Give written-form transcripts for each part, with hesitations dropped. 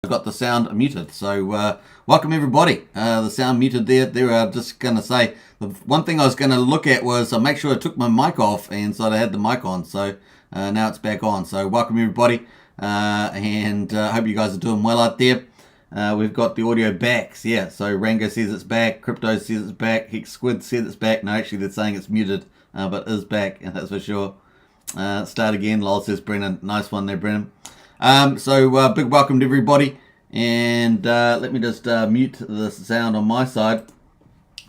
I've got the sound muted. So welcome everybody. The sound muted there. I'm just going to say, the one thing I was going to look at was make sure I took my mic off, and so I had the mic on. So now it's back on. So welcome everybody, and hope you guys are doing well out there. We've got the audio back. Yeah, so Rango says it's back. Crypto says it's back. Hex Squid says it's back. No, actually they're saying it's muted, but it is back, and that's for sure. Start again. Lol says Brennan. Nice one there, Brennan. So big welcome to everybody, and let me just mute the sound on my side.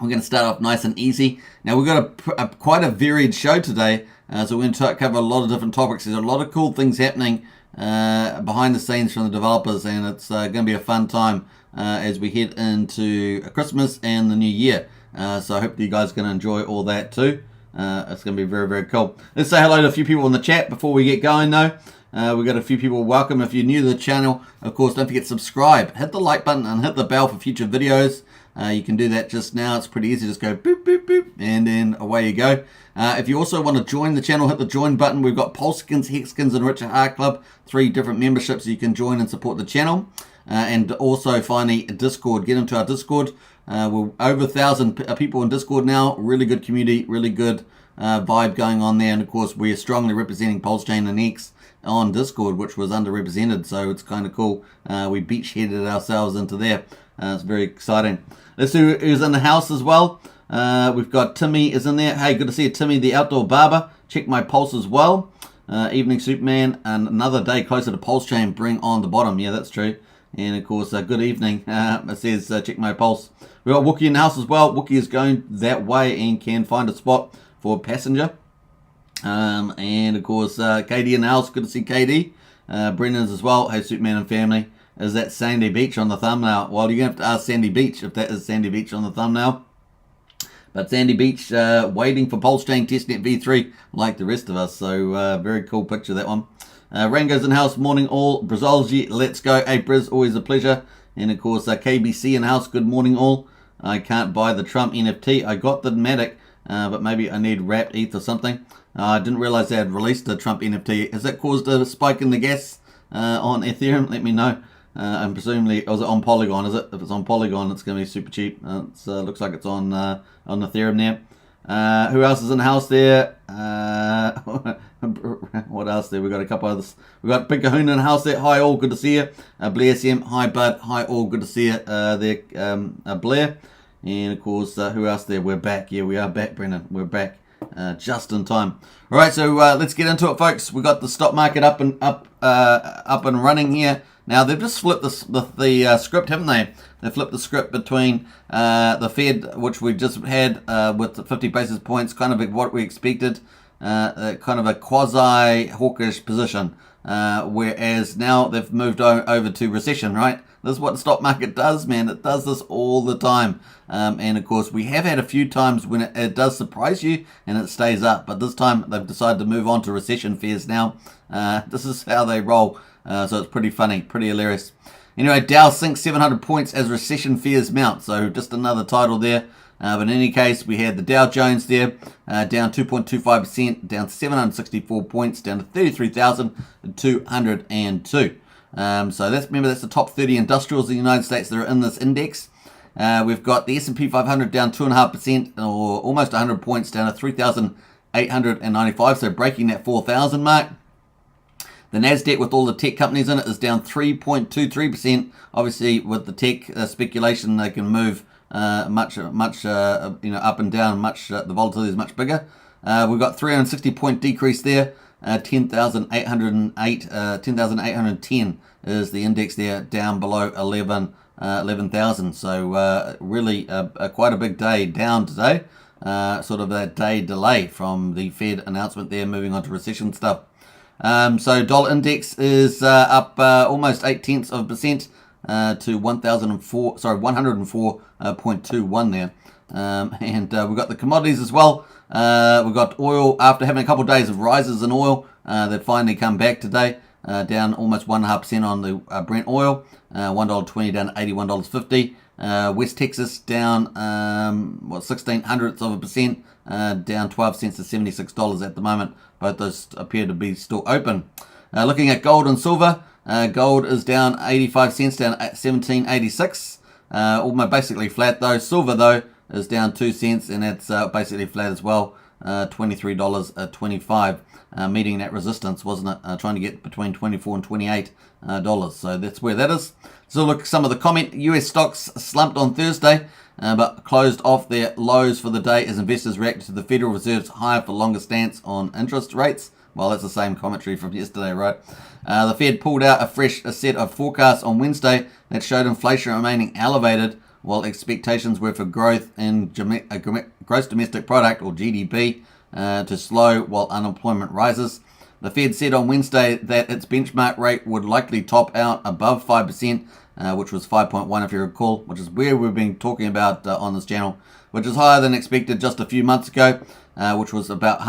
We're going to start off nice and easy. Now we've got quite a varied show today, so we're going to cover a lot of different topics. There's a lot of cool things happening behind the scenes from the developers, and it's going to be a fun time as we head into Christmas and the new year. So I hope that you guys are going to enjoy all that too. It's going to be very, very cool. Let's say hello to a few people in the chat before we get going though. We've got a few people. Welcome. If you're new to the channel, of course, don't forget to subscribe. Hit the like button and hit the bell for future videos. You can do that just now. It's pretty easy. Just go boop, boop, boop, and then away you go. If you also want to join the channel, hit the join button. We've got Pulsechain, Hexkins, and Richard Heart Club. 3 different memberships you can join and support the channel. And also, finally, Discord. Get into our Discord. We're over 1,000 people in Discord now. Really good community. Really good vibe going on there. And, of course, we are strongly representing Pulsechain and Hex on Discord, which was underrepresented, so it's kind of cool. We beach-headed ourselves into there. It's very exciting. Let's see who's in the house as well. We've got Timmy is in there. Hey, good to see you, Timmy, the outdoor barber. Check my pulse as well. Evening Superman, and another day closer to Pulsechain. Bring on the bottom. Yeah, that's true. And of course, good evening. It says check my pulse. We've got Wookie in the house as well. Wookie is going that way and can find a spot for passenger. And of course, KD in the house. Good to see KD. Brennan's as well. Hey, Superman and family. Is that Sandy Beach on the thumbnail? Well, you're going to have to ask Sandy Beach if that is Sandy Beach on the thumbnail. But Sandy Beach waiting for Pulsechain Testnet V3 like the rest of us. So very cool picture, that one. Rango's in the house. Morning all. Brazolji, let's go. Hey, Briz, always a pleasure. And of course, KBC in the house. Good morning all. I can't buy the Trump NFT. I got the Matic, but maybe I need wrapped ETH or something. I didn't realize they had released the Trump NFT. Has that caused a spike in the gas on Ethereum? Let me know. And presumably, was it on Polygon? Is it? If it's on Polygon, it's going to be super cheap. It looks like it's on Ethereum now. Who else is in the house there? What else there? We've got a couple others. We've got Big Kahuna in the house there. Hi all, good to see you. Blair SM, hi Bud. Hi all, good to see you there, Blair. And of course, who else there? We're back. Yeah, we are back, Brennan. We're back. Just in time. All right, so let's get into it, folks. We got the stock market up and running here. Now they've just flipped the script, haven't they? They flipped the script between the Fed, which we just had with the 50 basis points, kind of what we expected, kind of a quasi hawkish position. Whereas now they've moved over to recession, right? This is what the stock market does, man. It does this all the time. And of course, we have had a few times when it does surprise you and it stays up. But this time they've decided to move on to recession fears now. This is how they roll. So it's pretty funny, pretty hilarious. Anyway, Dow sinks 700 points as recession fears mount. So just another title there. But in any case, we had the Dow Jones there, down 2.25%, down 764 points, down to 33,202. So remember, that's the top 30 industrials in the United States that are in this index. We've got the S&P 500 down 2.5%, or almost 100 points, down to 3,895, so breaking that 4,000 mark. The NASDAQ with all the tech companies in it is down 3.23%. Obviously, with the tech speculation, they can move much up and down. The volatility is much bigger. We've got 360 point decrease there. 10,810 is the index there, down below 11,000. So really quite a big day down today. Sort of a day delay from the Fed announcement there, moving on to recession stuff. So dollar index is up almost 0.8% to 104.21 there. And we've got the commodities as well. We've got oil. After having a couple of days of rises in oil, they've finally come back today, down almost 1.5% on the Brent oil, $1.20 down to $81.50. West Texas down 0.16%, down 12 cents to $76 at the moment. Both those appear to be still open. Looking at gold and silver, Gold is down 85 cents, down at 17.86. Almost basically flat though. Silver though is down 2 cents, and it's basically flat as well. $23.25, meeting that resistance, wasn't it? Trying to get between $24 and $28. So that's where that is. So look, some of the comment. US stocks slumped on Thursday, but closed off their lows for the day as investors reacted to the Federal Reserve's higher for longer stance on interest rates. Well, that's the same commentary from yesterday, right? The Fed pulled out a fresh set of forecasts on Wednesday that showed inflation remaining elevated, while expectations were for growth in gross domestic product, or GDP, to slow while unemployment rises. The Fed said on Wednesday that its benchmark rate would likely top out above 5%, which was 5.1 if you recall, which is where we've been talking about on this channel, which is higher than expected just a few months ago, which was about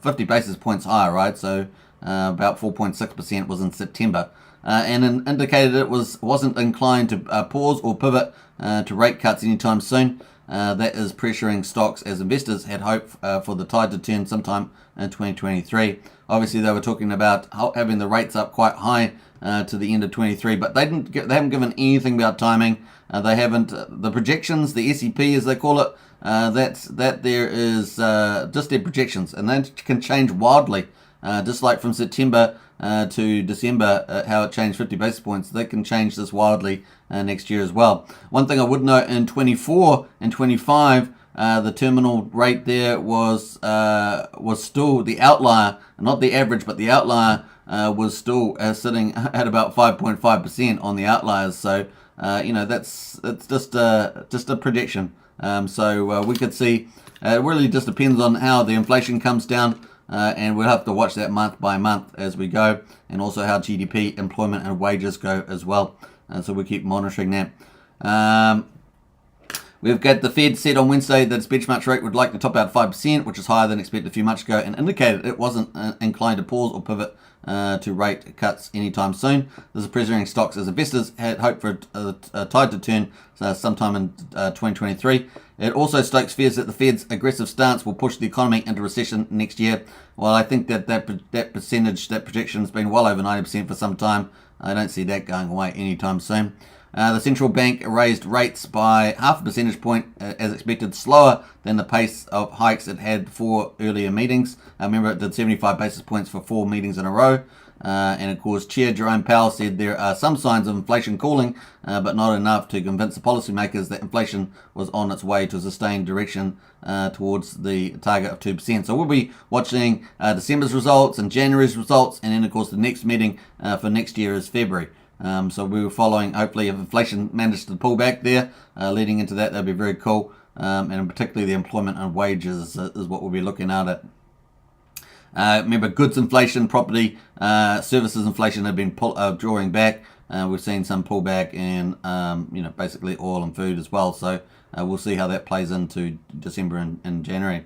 50 basis points higher, right? So about 4.6% was in September. And indicated it wasn't inclined to pause or pivot to rate cuts anytime soon. That is pressuring stocks as investors had hoped for the tide to turn sometime in 2023. Obviously, they were talking about having the rates up quite high to the end of 23, but they haven't given anything about timing. They haven't the projections, the SEP as they call it. That there is just their projections, and they can change wildly. Just like from September to December, how it changed 50 basis points, they can change this wildly next year as well. One thing I would note, in 24 and 25, the terminal rate there was still the outlier, not the average, but the outlier was still sitting at about 5.5% on the outliers. So that's just a prediction. So we could see. It really just depends on how the inflation comes down. And we'll have to watch that month by month as we go, and also how GDP, employment, and wages go as well. So we'll keep monitoring that. We've got the Fed said on Wednesday that its benchmark rate would likely top out 5%, which is higher than expected a few months ago, and indicated it wasn't inclined to pause or pivot to rate cuts anytime soon. This is pressuring stocks as investors had hoped for a tide to turn sometime in 2023. It also stokes fears that the Fed's aggressive stance will push the economy into recession next year. Well, I think that projection has been well over 90% for some time. I don't see that going away anytime soon. The central bank raised rates by half a percentage point as expected, slower than the pace of hikes it had for earlier meetings. Remember, it did 75 basis points for 4 meetings in a row. And of course, Chair Jerome Powell said there are some signs of inflation cooling, but not enough to convince the policymakers that inflation was on its way to a sustained direction towards the target of 2%. So we'll be watching December's results and January's results, and then of course the next meeting for next year is February. So we were following, hopefully, if inflation managed to pull back there, leading into that, that'd be very cool. And particularly the employment and wages is what we'll be looking at. Remember, goods inflation, property, services inflation have been drawing back. We've seen some pullback in, basically oil and food as well. So we'll see how that plays into December and January.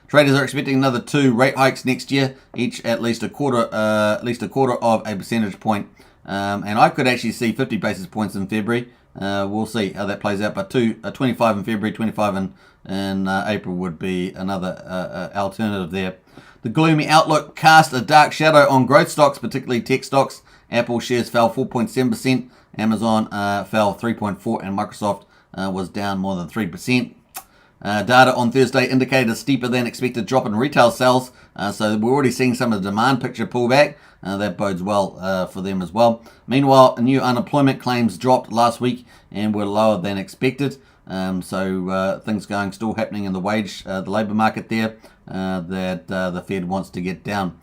Traders are expecting another 2 rate hikes next year, each at least a quarter of a percentage point. And I could actually see 50 basis points in February. We'll see how that plays out. But 25 in February, 25 in April would be another alternative there. The gloomy outlook cast a dark shadow on growth stocks, particularly tech stocks. Apple shares fell 4.7%, Amazon fell 3.4%, and Microsoft was down more than 3%. Data on Thursday indicated a steeper than expected drop in retail sales, so we're already seeing some of the demand picture pull back. That bodes well for them as well. Meanwhile, new unemployment claims dropped last week and were lower than expected. So things still happening in the labour market there that the Fed wants to get down.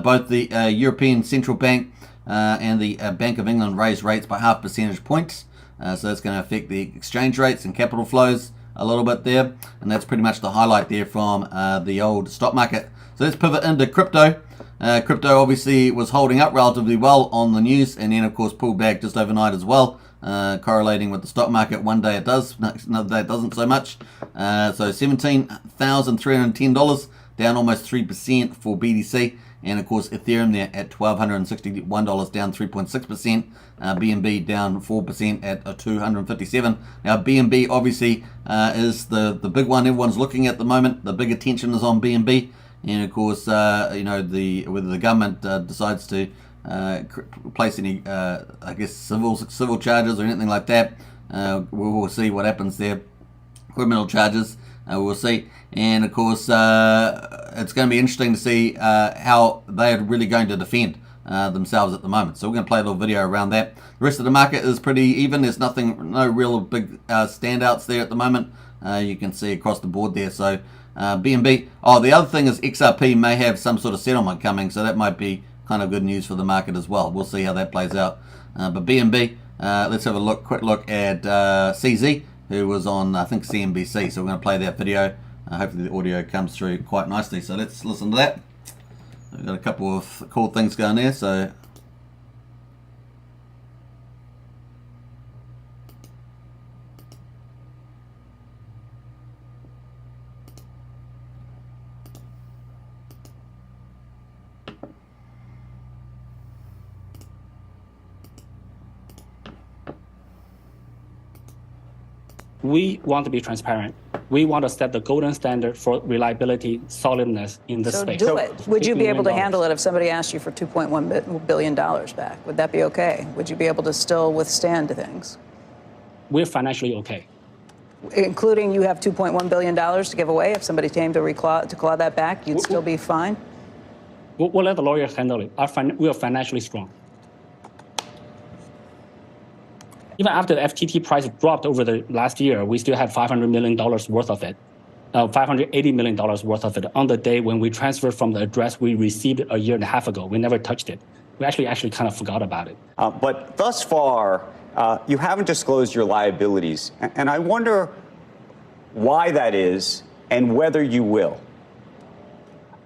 Both the European Central Bank and the Bank of England raised rates by half percentage points. So that's going to affect the exchange rates and capital flows a little bit there. And that's pretty much the highlight there from the old stock market. So let's pivot into crypto. Crypto obviously was holding up relatively well on the news, and then of course pulled back just overnight as well, correlating with the stock market. One day it does, another day it doesn't so much. So $17,310, down almost 3% for BTC, and of course Ethereum there at $1,261, down 3.6%. BNB down 4% at $257. Now BNB obviously is the big one everyone's looking at the moment. The big attention is on BNB. And of course, whether the government decides to place any, I guess, civil charges or anything like that. We will see what happens there. Criminal charges, we'll see. And of course, it's going to be interesting to see how they're really going to defend themselves at the moment. So we're going to play a little video around that. The rest of the market is pretty even. There's no real big standouts there at the moment. You can see across the board there. So BNB. Oh, the other thing is XRP may have some sort of settlement coming, so that might be kind of good news for the market as well. We'll see how that plays out. But BNB, let's have a quick look at CZ, who was on, I think, CNBC. So we're going to play that video. Hopefully the audio comes through quite nicely. So let's listen to that. We've got a couple of cool things going there. So we want to be transparent. We want to set the golden standard for reliability, solidness in the space. So do it. Would you be able to handle it if somebody asked you for $2.1 billion back? Would that be okay? Would you be able to still withstand things? We're financially okay. Including you have $2.1 billion to give away. If somebody came to claw that back, you'd still be fine? We'll let the lawyers handle it. We are financially strong. Even after the FTT price dropped over the last year, we still had $500 million worth of it, $580 million worth of it on the day when we transferred from the address we received a year and a half ago. We never touched it. We actually kind of forgot about it. But thus far, you haven't disclosed your liabilities. And I wonder why that is and whether you will.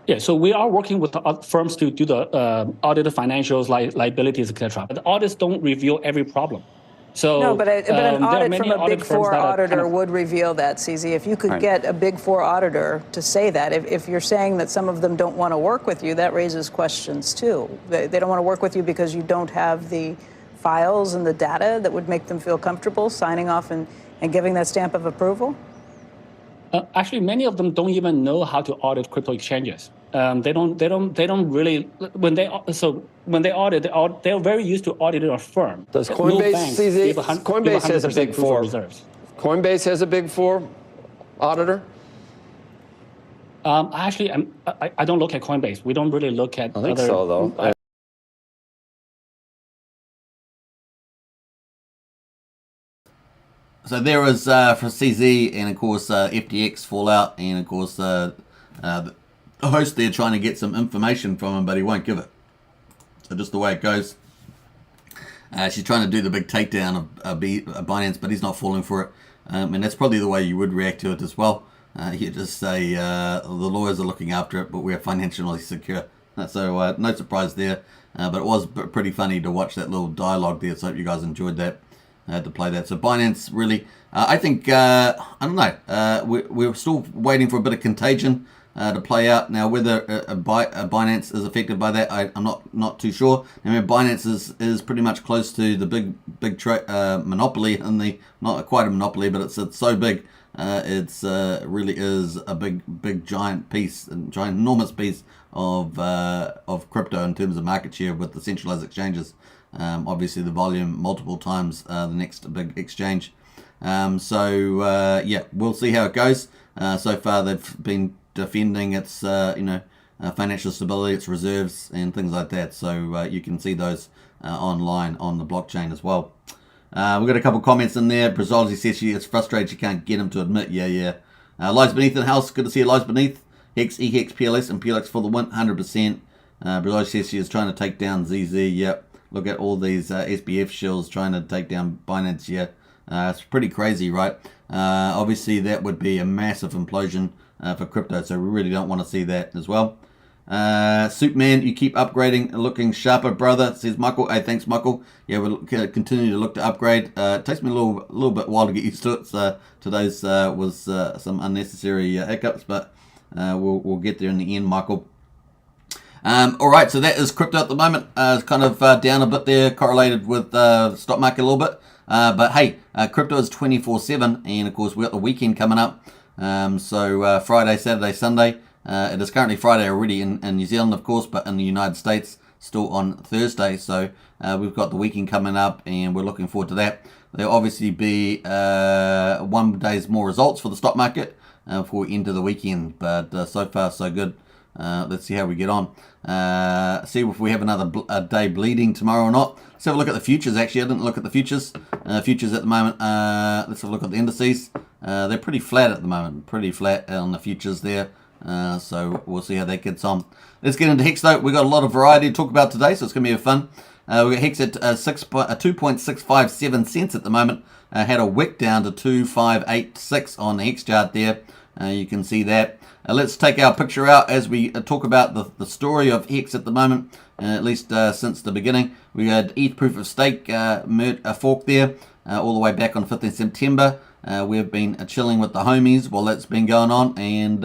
Yeah, so we are working with the firms to do the audited financials, liabilities, etc. But the audits don't reveal every problem. So, no, but an audit from a Big Four auditor would reveal that, CZ. If you could get a Big Four auditor to say that, if you're saying that some of them don't want to work with you, that raises questions too. They don't want to work with you because you don't have the files and the data that would make them feel comfortable signing off and giving that stamp of approval? Actually, many of them don't even know how to audit crypto exchanges. They don't really when they audit, they're very used to auditing a firm. Does Coinbase Coinbase has a Big Four? Coinbase has a Big Four auditor. Actually, I don't look at Coinbase. We don't really look at. I think so, though. So there was for CZ and of course FTX fallout, and of course the host there trying to get some information from him, but he won't give it. So just the way it goes. She's trying to do the big takedown of Binance, but he's not falling for it. And that's probably the way you would react to it as well. You just say the lawyers are looking after it, but we're financially secure. So no surprise there. But it was pretty funny to watch that little dialogue there. So I hope you guys enjoyed that. To play that. So Binance really, I think, I don't know, we're still waiting for a bit of contagion to play out. Now, whether Binance is affected by that, I'm not too sure. I mean, Binance is pretty much close to the big monopoly, and not quite a monopoly, but it's so big. It's really is a big giant piece, enormous piece of crypto in terms of market share with the centralized exchanges. Obviously the volume multiple times the next big exchange. Yeah, we'll see how it goes. So far they've been defending its financial stability, its reserves and things like that. So you can see those online on the blockchain as well. We've got a couple comments in there. Brazology says she is frustrated she can't get him to admit. Yeah. Lies Beneath in the house. Good to see you, Lies Beneath. Hex, EHEX, PLS and PLX for the win. 100%. Brazology says she is trying to take down ZZ. Yep. Look at all these SBF shills trying to take down Binance here. It's pretty crazy, right? Obviously, that would be a massive implosion for crypto, so we really don't want to see that as well. Superman, you keep upgrading, looking sharper, brother, says Michael. Hey, thanks, Michael. Yeah, we'll continue to look to upgrade. It takes me a little bit while to get used to it. So today's was some unnecessary hiccups, but we'll get there in the end, Michael. Alright, so that is crypto at the moment. It's kind of down a bit there, correlated with the stock market a little bit. But hey, crypto is 24/7, and of course we've got the weekend coming up. So Friday, Saturday, Sunday. It is currently Friday already in New Zealand, of course, but in the United States, still on Thursday. So we've got the weekend coming up, and we're looking forward to that. There'll obviously be 1 day's more results for the stock market before we enter the weekend. But so far, so good. Let's see how we get on. See if we have another day bleeding tomorrow or not. Let's have a look at the futures. Actually, I didn't look at the futures. Futures at the moment. Let's have a look at the indices. They're pretty flat at the moment. Pretty flat on the futures there. So we'll see how that gets on. Let's get into Hex though. We've got a lot of variety to talk about today, so it's going to be fun. We've got Hex at 2.657 cents at the moment. Had a wick down to 2.586 on the Hex chart there. You can see that. Let's take our picture out as we talk about the story of Hex at the moment, at least since the beginning. We had ETH proof of stake fork there all the way back on 15th September. We've been chilling with the homies while that's been going on, and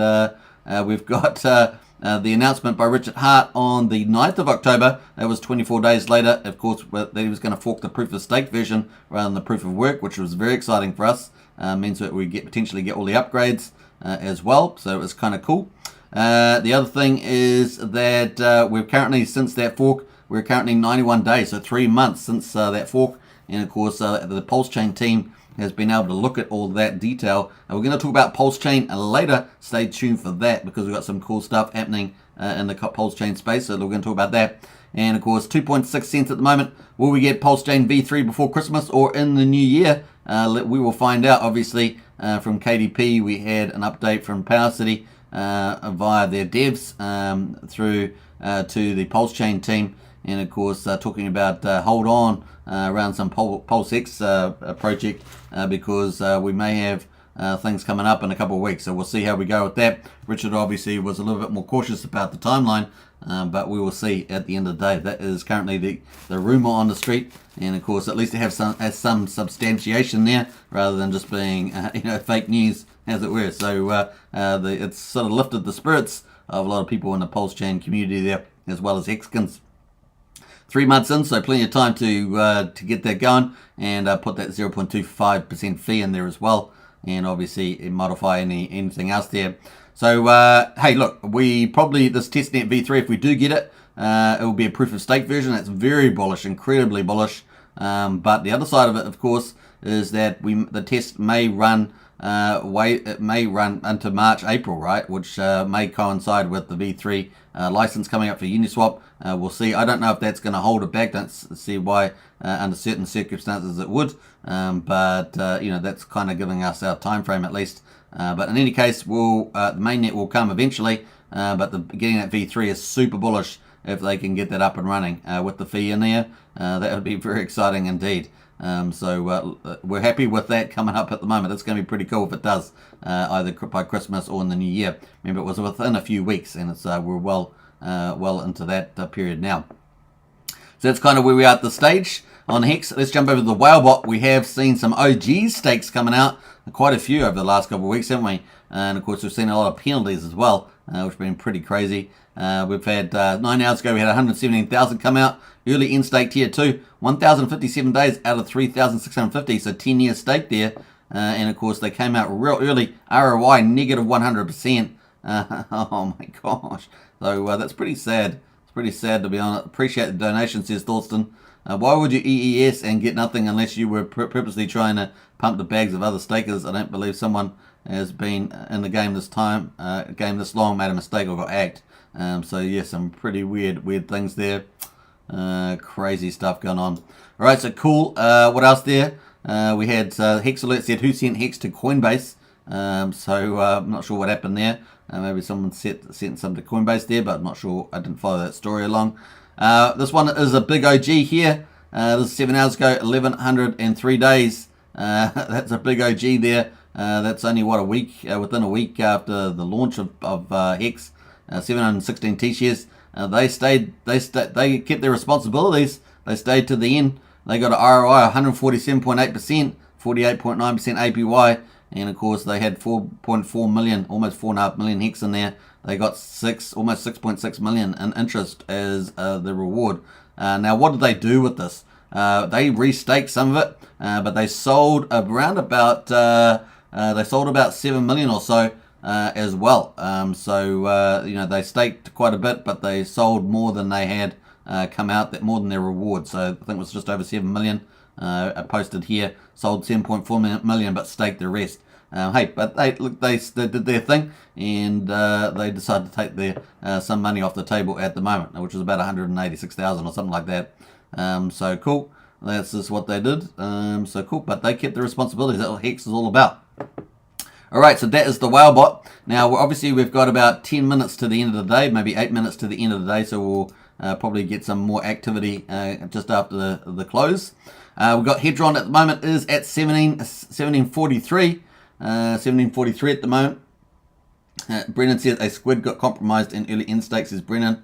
we've got the announcement by Richard Hart on the 9th of October. That was 24 days later, of course, that he was going to fork the proof of stake version rather than the proof of work, which was very exciting for us. Means that we potentially get all the upgrades as well, so it was kind of cool. The other thing is that we're currently, since that fork, we're currently 91 days, so 3 months since that fork, and of course the Pulsechain team has been able to look at all that detail. And we're going to talk about Pulsechain later. Stay tuned for that, because we've got some cool stuff happening in the Pulsechain space, so we're going to talk about that. And of course, 2.6 cents at the moment. Will we get Pulsechain V3 before Christmas or in the new year? We will find out. Obviously, from KDP, we had an update from Power City via their devs through to the Pulsechain team, and of course talking about hold on around some PulseX project because we may have things coming up in a couple of weeks, so we'll see how we go with that. Richard obviously was a little bit more cautious about the timeline, but we will see at the end of the day. That is currently the rumor on the street, and of course at least it has some substantiation there rather than just being fake news, as it were. So it's sort of lifted the spirits of a lot of people in the Pulsechain community there, as well as Hexkins. 3 months in, so plenty of time to get that going, and put that 0.25% fee in there as well, and obviously modify anything else there. So hey, look, this testnet V3, if we do get it, it will be a proof of stake version. That's very bullish, incredibly bullish. But the other side of it, of course, is that the test may run into March, April, right? Which may coincide with the V3 license coming up for Uniswap. We'll see. I don't know if that's going to hold it back. Don't see why under certain circumstances it would. But that's kind of giving us our time frame at least. But in any case, the mainnet will come eventually. But getting that V3 is super bullish if they can get that up and running with the fee in there. That would be very exciting indeed. So we're happy with that coming up at the moment. It's going to be pretty cool if it does, either by Christmas or in the new year. Remember, it was within a few weeks, and we're well into that period now. So that's kind of where we are at the stage on Hex. Let's jump over to the Whalebot. We have seen some OG stakes coming out, quite a few over the last couple of weeks, haven't we? And of course, we've seen a lot of penalties as well, which have been pretty crazy. We've had 9 hours ago, we had 117,000 come out. Early in-stake tier 2, 1,057 days out of 3,650, so 10-year stake there. And of course, they came out real early. ROI negative 100%. Oh my gosh. So that's pretty sad. It's pretty sad, to be honest. Appreciate the donation, says Thorsten. Why would you EES and get nothing unless you were purposely trying to pump the bags of other stakers? I don't believe someone has been in the game this long, made a mistake or got hacked. So yeah, some pretty weird things there. Crazy stuff going on. All right, so cool. What else there? We had Hex Alert said who sent Hex to Coinbase. So I'm not sure what happened there. Maybe someone sent some to Coinbase there, but I'm not sure. I didn't follow that story along. This one is a big OG here. This is 7 hours ago, 1,103 days. That's a big OG there. That's only a week, within a week after the launch of Hex. 716 T-shares. They kept their responsibilities. They stayed to the end. They got an ROI 147.8%, 48.9% APY, and of course they had 4.4 million, almost 4.5 million Hex in there. They got almost 6.6 million in interest as the reward. Now, what did they do with this? They restaked some of it, but they sold around about 7 million or so. As well. So they staked quite a bit, but they sold more than they had come out, that more than their reward. So I think it was just over 7 million posted here, sold 7.4 million, but staked the rest. Hey, but they did their thing, and they decided to take their some money off the table at the moment, which is about 186,000 or something like that. So cool. That's just what they did. So cool. But they kept the responsibilities. That's what Hex is all about. All right, so that is the whale bot. Now, obviously, we've got about 10 minutes to the end of the day, maybe 8 minutes to the end of the day, so we'll probably get some more activity just after the close. We've got Hedron at the moment is at 1743. 1743 at the moment. Brennan says a squid got compromised in early end stakes, says Brennan.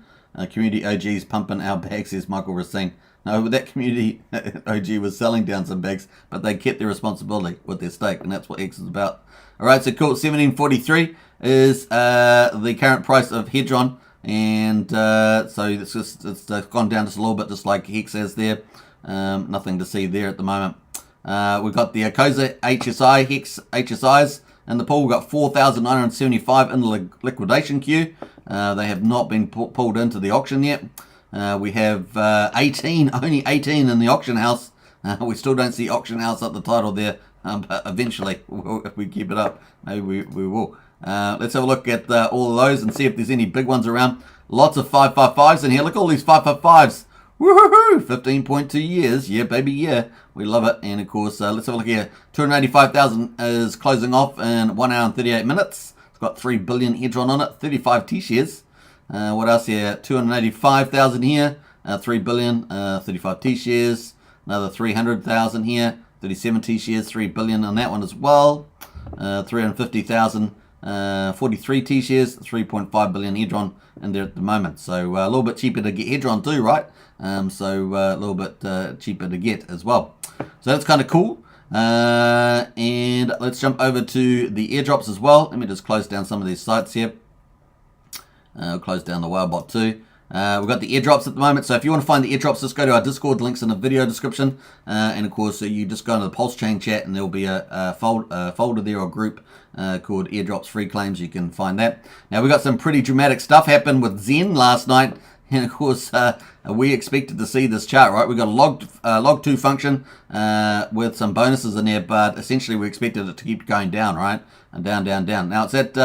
Community OGs pumping our bags, says Michael Racine. No, but that community OG was selling down some bags, but they kept their responsibility with their stake, and that's what X is about. All right, so cool. 1743 is the current price of Hedron, and so it's gone down just a little bit, just like Hex has there. Nothing to see there at the moment. We've got the Acosa HSI, Hex HSIs in the pool. We've got 4,975 in the liquidation queue. They have not been pulled into the auction yet. We have 18, only 18 in the auction house. We still don't see auction house at the title there, but eventually, if we keep it up, maybe we will. Let's have a look at all of those and see if there's any big ones around. Lots of 555s in here. Look at all these 555s. Woohoo! 15.2 years. Yeah, baby, yeah. We love it. And, of course, let's have a look here. 285,000 is closing off in 1 hour and 38 minutes. It's got 3 billion Hedron on it. 35 T-shares. What else here? 285,000 here. 3 billion. 35 T-shares. Another 300,000 here. 37 T-shares. 3 billion on that one as well. 350,000. 43 T-shares. 3.5 billion Hedron in there at the moment. So a little bit cheaper to get Hedron too, right? So a little bit cheaper to get as well. So that's kind of cool. And let's jump over to the airdrops as well. Let me just close down some of these sites here. We'll close down the Whalebot too. We've got the airdrops at the moment. So if you want to find the airdrops, just go to our Discord. Links in the video description. And of course, you just go into the Pulsechain chat and there'll be a folder there or group called Airdrops Free Claims. You can find that. Now, we got some pretty dramatic stuff happen with Zen last night. And of course, we expected to see this chart, right? We got a log2 function with some bonuses in there, but essentially we expected it to keep going down, right? And down, down, down. Now it's at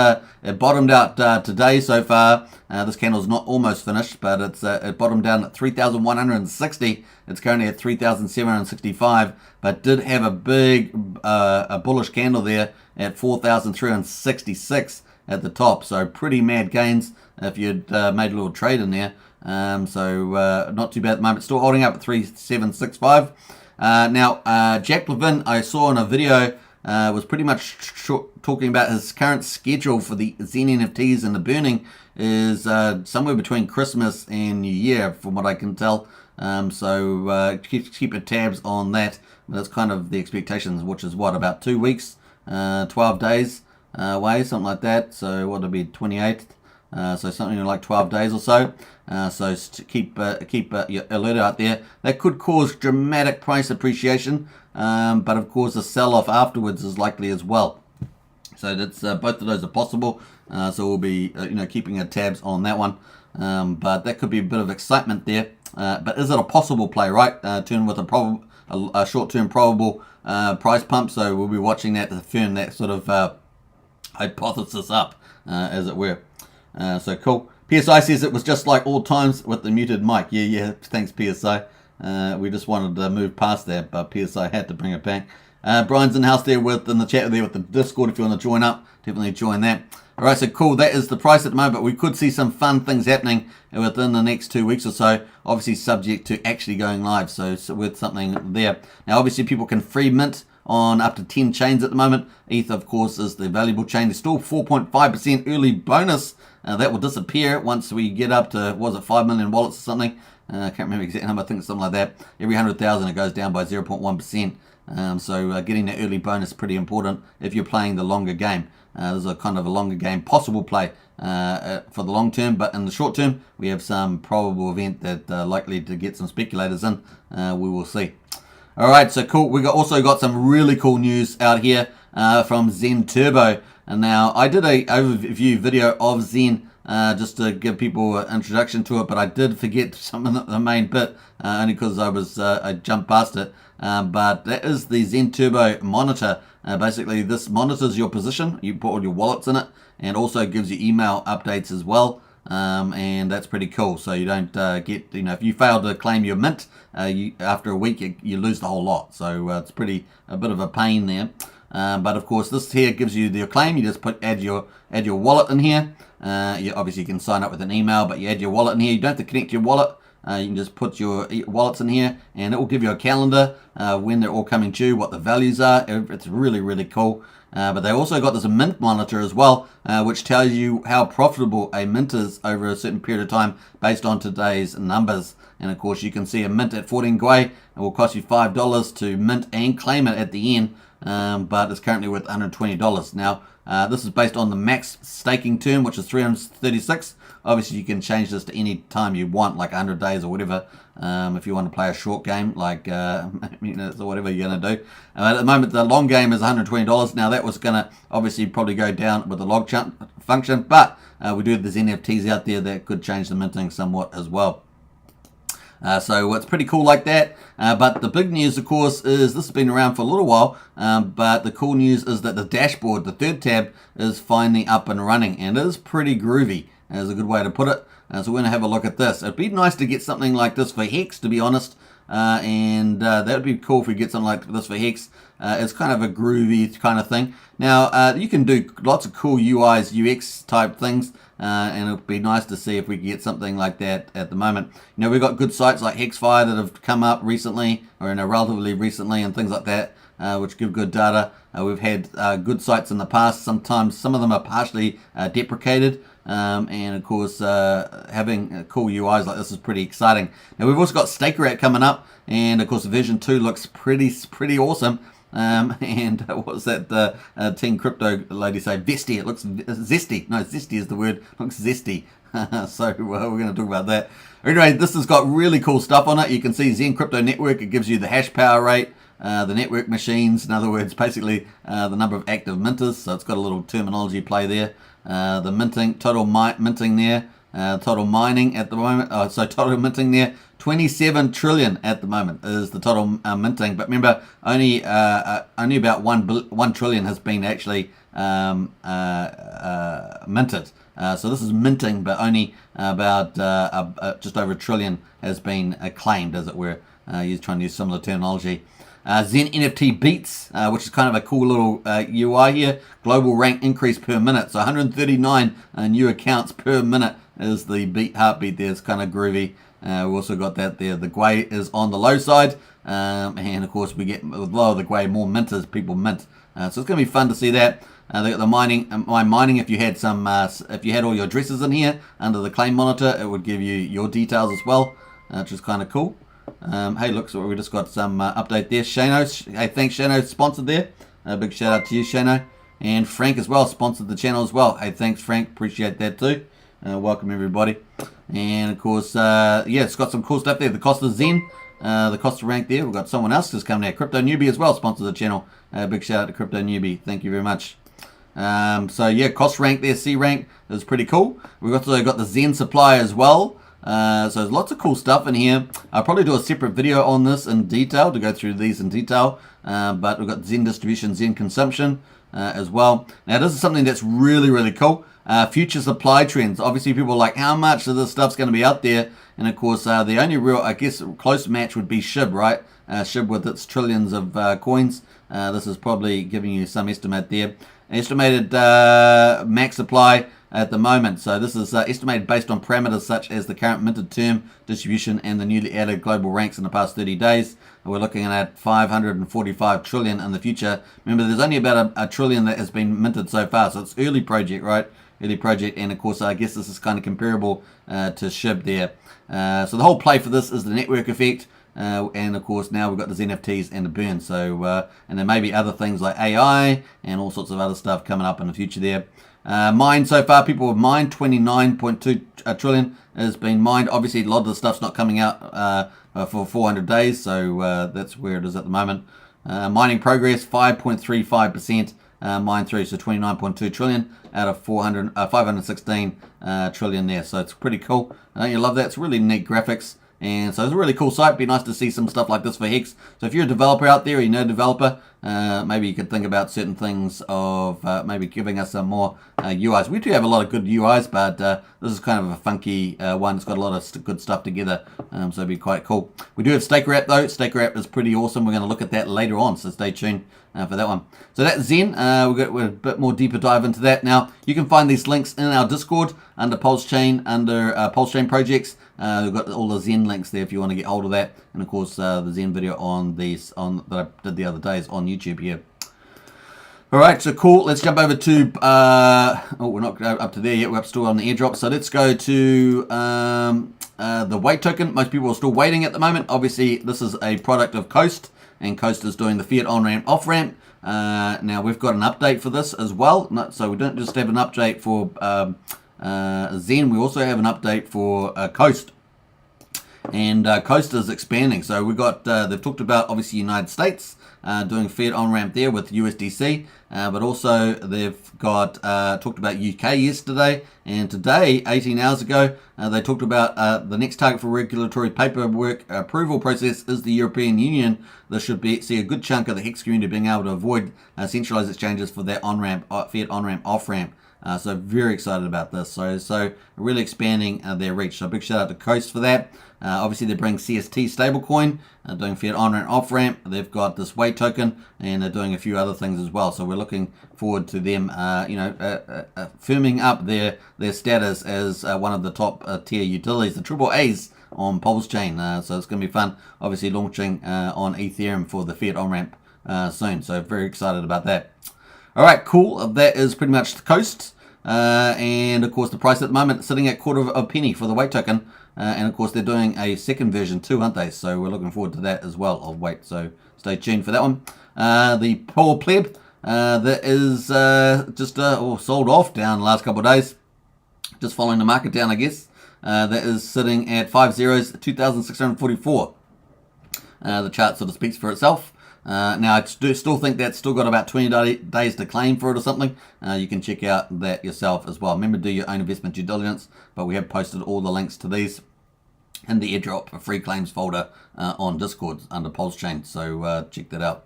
it bottomed out today so far. This candle's not almost finished, but it bottomed down at 3,160. It's currently at 3,765, but did have a big a bullish candle there at 4,366 at the top. So pretty mad gains if you'd made a little trade in there. So not too bad at the moment. Still holding up at 3,765. Now, Jack Levin, I saw in a video, was pretty much talking about his current schedule for the Zen NFTs and the burning is somewhere between Christmas and New Year, from what I can tell. So keep your tabs on that. That's kind of the expectations, which is what, about 2 weeks, 12 days away, something like that. So what would be 28th? So something like 12 days or so. So keep your alert out there. That could cause dramatic price appreciation, but of course a sell-off afterwards is likely as well. So that's both of those are possible. So we'll be keeping our tabs on that one. But that could be a bit of excitement there. But is it a possible play, right? Turn with a short-term probable price pump. So we'll be watching that to firm that sort of hypothesis up, as it were. So cool. PSI says it was just like all times with the muted mic. Yeah, thanks PSI. We just wanted to move past that, but PSI had to bring it back. Brian's in the house there in the chat there with the Discord. If you want to join up, definitely join that. All right, so cool. That is the price at the moment, but we could see some fun things happening within the next 2 weeks or so, obviously subject to actually going live, so with something there. Now, obviously, people can free mint on up to 10 chains at the moment. ETH, of course, is the valuable chain. There's still 4.5% early bonus. That will disappear once we get up to, was it 5 million wallets or something? I can't remember the exact number. I think it's something like that. Every 100,000 it goes down by 0.1%. So getting the early bonus is pretty important if you're playing the longer game. There's a kind of a longer game possible play for the long term, but in the short term, we have some probable event that likely to get some speculators in. We will see. All right, so cool. We also got some really cool news out here from Zen Turbo. And now I did a overview video of Zen just to give people an introduction to it, but I did forget some of the main bit, only because I jumped past it. But that is the Zen Turbo monitor. Basically, this monitors your position. You put all your wallets in it, and also gives you email updates as well. And that's pretty cool. So you don't get, if you fail to claim your mint, after a week you lose the whole lot. So it's a bit of a pain there. But of course, this here gives you your claim. You just add your wallet in here. Obviously you can sign up with an email, but you add your wallet in here. You don't have to connect your wallet. You can just put your wallets in here, and it will give you a calendar when they're all coming due, what the values are. It's really, really cool. But they also got this mint monitor as well, which tells you how profitable a mint is over a certain period of time based on today's numbers. And of course, you can see a mint at 14 Gwei. It will cost you $5 to mint and claim it at the end, but it's currently worth $120. Now, this is based on the max staking term, which is 336. Obviously, you can change this to any time you want, like 100 days or whatever, if you want to play a short game, like minutes or whatever you're going to do. At the moment, the long game is $120. Now, that was going to obviously probably go down with the log function, but we do have these NFTs out there that could change the minting somewhat as well. So it's pretty cool like that. But the big news, of course, is this has been around for a little while. But the cool news is that the dashboard, the third tab, is finally up and running. And it is pretty groovy, is a good way to put it. So we're going to have a look at this. It'd be nice to get something like this for Hex, to be honest. And that would be cool if we get something like this for Hex. It's kind of a groovy kind of thing. Now, you can do lots of cool UIs, UX type things. And it'd be nice to see if we can get something like that at the moment. We've got good sites like Hexfire that have come up recently, or relatively recently, and things like that, which give good data. We've had good sites in the past. Sometimes some of them are partially deprecated, and of course having cool UIs like this is pretty exciting. Now we've also got StakerAt coming up, and of course version 2 looks pretty awesome. And what was that Team Crypto lady say? Vesty. It looks zesty. No, zesty is the word. It looks zesty. So we're going to talk about that. Anyway, this has got really cool stuff on it. You can see Zen Crypto Network. It gives you the hash power rate, the network machines. In other words, basically the number of active minters. So it's got a little terminology play there. The minting, total minting there. Total mining at the moment. So total minting there. 27 trillion at the moment is the total minting, but remember only about 1 trillion has been actually minted. So this is minting, but only about just over 1 trillion has been claimed, as it were. You're trying to use similar terminology. Zen NFT Beats, which is kind of a cool little UI here. Global rank increase per minute. So 139 new accounts per minute is the heartbeat there. It's kind of groovy. We've also got that there. The Gwei is on the low side. And of course, we get with lower the Gwei, more minters, people mint. So it's going to be fun to see that. They got the mining. Mining. If you had if you had all your addresses in here under the claim monitor, it would give you your details as well, which is kind of cool. Hey, look, so we just got some update there. Shano, hey, thanks, Shano, sponsored there. A big shout out to you, Shano, and Frank as well, sponsored the channel as well. Hey, thanks, Frank, appreciate that too. Welcome everybody. And of course, yeah, it's got some cool stuff there. The cost of Zen, the cost of rank there. We've got someone else just coming there. Crypto Newbie as well, sponsored the channel. Big shout out to Crypto Newbie. Thank you very much. So yeah, cost rank there, C rank is pretty cool. We've also got the Zen supply as well. So there's lots of cool stuff in here. I'll probably do a separate video on this in detail to go through these in detail. But we've got Zen distribution, Zen consumption as well. Now this is something that's really, really cool. Future supply trends. Obviously people are like, how much of this stuff's going to be out there? And of course, the only real, I guess, close match would be SHIB, right? SHIB with its trillions of coins. This is probably giving you some estimate there. Estimated max supply at the moment. So this is estimated based on parameters such as the current minted term, distribution, and the newly added global ranks in the past 30 days. We're looking at 545 trillion in the future. Remember, there's only about a trillion that has been minted so far. So it's early project, right? Early project, and of course, I guess this is kind of comparable to SHIB there. So the whole play for this is the network effect. And of course now we've got the NFTs and the burn. So and there may be other things like AI and all sorts of other stuff coming up in the future there. Mined so far, people have mined 29.2 trillion has been mined. Obviously a lot of the stuff's not coming out for 400 days, so that's where it is at the moment. Mining progress 5.35% mined through. So 29.2 trillion out of 516 trillion there. So it's pretty cool. You love that. It's really neat graphics. And so it's a really cool site. It'd be nice to see some stuff like this for Hex. So if you're a developer out there, or you know a developer, maybe you could think about certain things of maybe giving us some more UIs. We do have a lot of good UIs, but this is kind of a funky one. It's got a lot of good stuff together, so it'd be quite cool. We do have Staker App though. Staker App is pretty awesome. We're going to look at that later on, so stay tuned for that one. So that's Zen. We're a bit more deeper dive into that. Now, you can find these links in our Discord under Pulsechain, under Pulsechain projects. We've got all the Zen links there if you want to get hold of that. And of course, the Zen video that I did the other day is on YouTube here. All right, so cool. Let's jump over to, we're not up to there yet. We're still on the airdrop. So let's go to the wait token. Most people are still waiting at the moment. Obviously, this is a product of Coast, and Coast is doing the fiat on-ramp, off-ramp. Now, we've got an update for this as well. So we don't just have an update for Zen, we also have an update for Coast. And Coast is expanding. So we got, they've talked about obviously United States, doing fiat on-ramp there with USDC, but also they've got talked about UK yesterday, and today, 18 hours ago, they talked about the next target for regulatory paperwork approval process is the European Union. This should see a good chunk of the Hex community being able to avoid centralized exchanges for their on-ramp, fiat on-ramp, off-ramp. So very excited about this. So really expanding their reach. So big shout out to Coast for that. Obviously, they bring CST stablecoin, doing fiat on-ramp, off-ramp. They've got this wait token, and they're doing a few other things as well. So we're looking forward to them, firming up their status as one of the top tier utilities, the triple A's on Pulsechain. So it's going to be fun. Obviously, launching on Ethereum for the fiat on-ramp soon. So very excited about that. All right, cool. That is pretty much the Coast. And of course, the price at the moment sitting at quarter of a penny for the wait token. And of course, they're doing a second version too, aren't they? So we're looking forward to that as well of wait. So stay tuned for that one. The poor pleb that is just sold off down the last couple of days. Just following the market down, I guess. That is sitting at 5 zeros, 2,644. The chart sort of speaks for itself. Now, I still think that's still got about 20 days to claim for it or something. You can check out that yourself as well. Remember, do your own investment due diligence, but we have posted all the links to these in the airdrop, a free claims folder on Discord under Pulsechain. So check that out.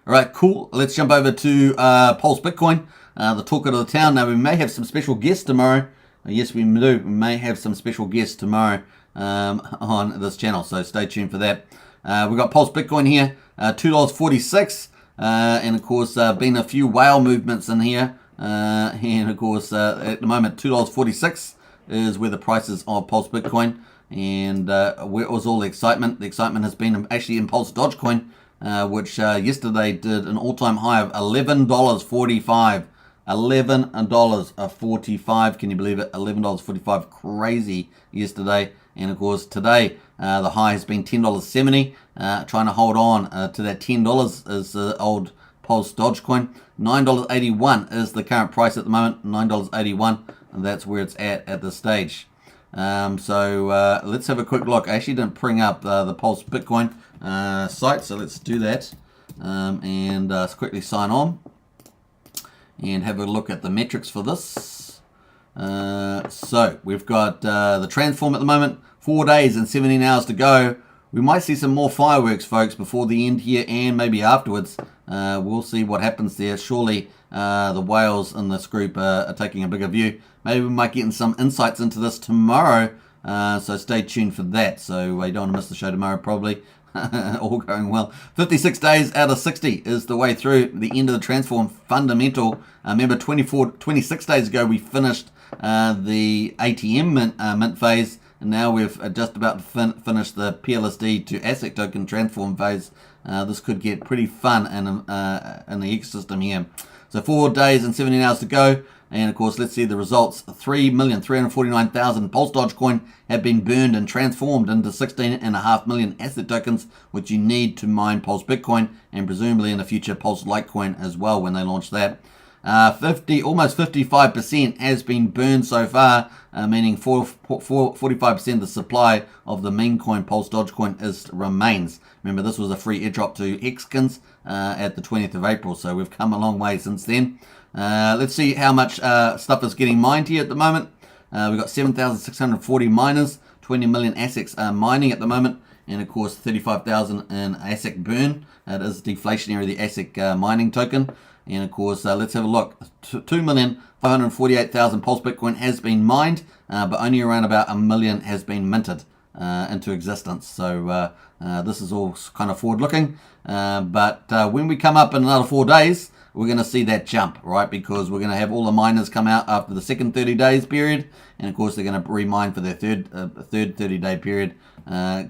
All right, cool. Let's jump over to Pulse Bitcoin, the talk of the town. Now, we may have some special guests tomorrow. Yes, we do. We may have some special guests tomorrow on this channel, so stay tuned for that. We've got Pulse Bitcoin here, $2.46, and of course, been a few whale movements in here, and of course, at the moment, $2.46 is where the price is of Pulse Bitcoin, and where was all the excitement? The excitement has been actually in Pulse Dogecoin, which yesterday did an all-time high of $11.45. $11.45, can you believe it? $11.45, crazy yesterday. And of course today the high has been $10.70, trying to hold on to that $10 is the old Pulse Dogecoin. $9.81 is the current price at the moment, $9.81, and that's where it's at this stage. So let's have a quick look. I actually didn't bring up the Pulse Bitcoin site, so let's do that, and quickly sign on and have a look at the metrics for this. So we've got the transform at the moment, 4 days and 17 hours to go. We might see some more fireworks, folks, before the end here and maybe afterwards. We'll see what happens there. Surely the whales in this group are taking a bigger view. Maybe we might get some insights into this tomorrow, so stay tuned for that. So you don't want to miss the show tomorrow, probably. All going well. 56 days out of 60 is the way through the end of the transform fundamental. Remember, 26 days ago we finished the ATM mint phase, and now we've just about finished the PLSD to asset token transform phase. This could get pretty fun in the ecosystem here. So 4 days and 17 hours to go. And of course, let's see the results. 3,349,000 Pulse Dogecoin have been burned and transformed into 16.5 million asset tokens, which you need to mine Pulse Bitcoin and presumably in the future Pulse Litecoin as well when they launch that. Almost 55% has been burned so far, meaning 45% of the supply of the meme coin, Pulse Dogecoin, remains. Remember, this was a free airdrop to Hexkins at the 20th of April, so we've come a long way since then. Let's see how much stuff is getting mined here at the moment. We've got 7,640 miners, 20 million ASICs mining at the moment, and of course 35,000 in ASIC burn. It is deflationary, the ASIC mining token. And of course, let's have a look. 2,548,000 Pulse Bitcoin has been mined, but only around about 1 million has been minted into existence. So this is all kind of forward-looking. But when we come up in another 4 days, we're going to see that jump, right? Because we're going to have all the miners come out after the second 30 days period. And of course, they're going to remine for their third 30-day period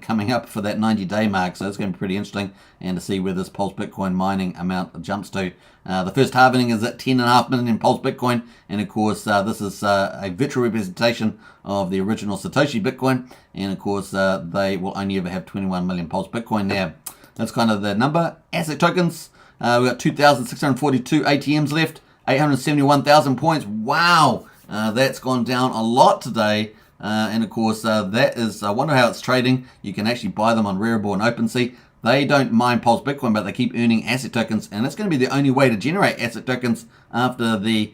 coming up for that 90-day mark. So it's going to be pretty interesting and to see where this Pulse Bitcoin mining amount jumps to. The first halving is at 10.5 million Pulse Bitcoin. And of course, this is a virtual representation of the original Satoshi Bitcoin. And of course, they will only ever have 21 million Pulse Bitcoin there. That's kind of the number. Asset tokens. We've got 2,642 ATMs left, 871,000 points. Wow, that's gone down a lot today. And of course, that is, I wonder how it's trading. You can actually buy them on Referral and OpenSea. They don't mine Pulse Bitcoin, but they keep earning asset tokens. And that's going to be the only way to generate asset tokens after the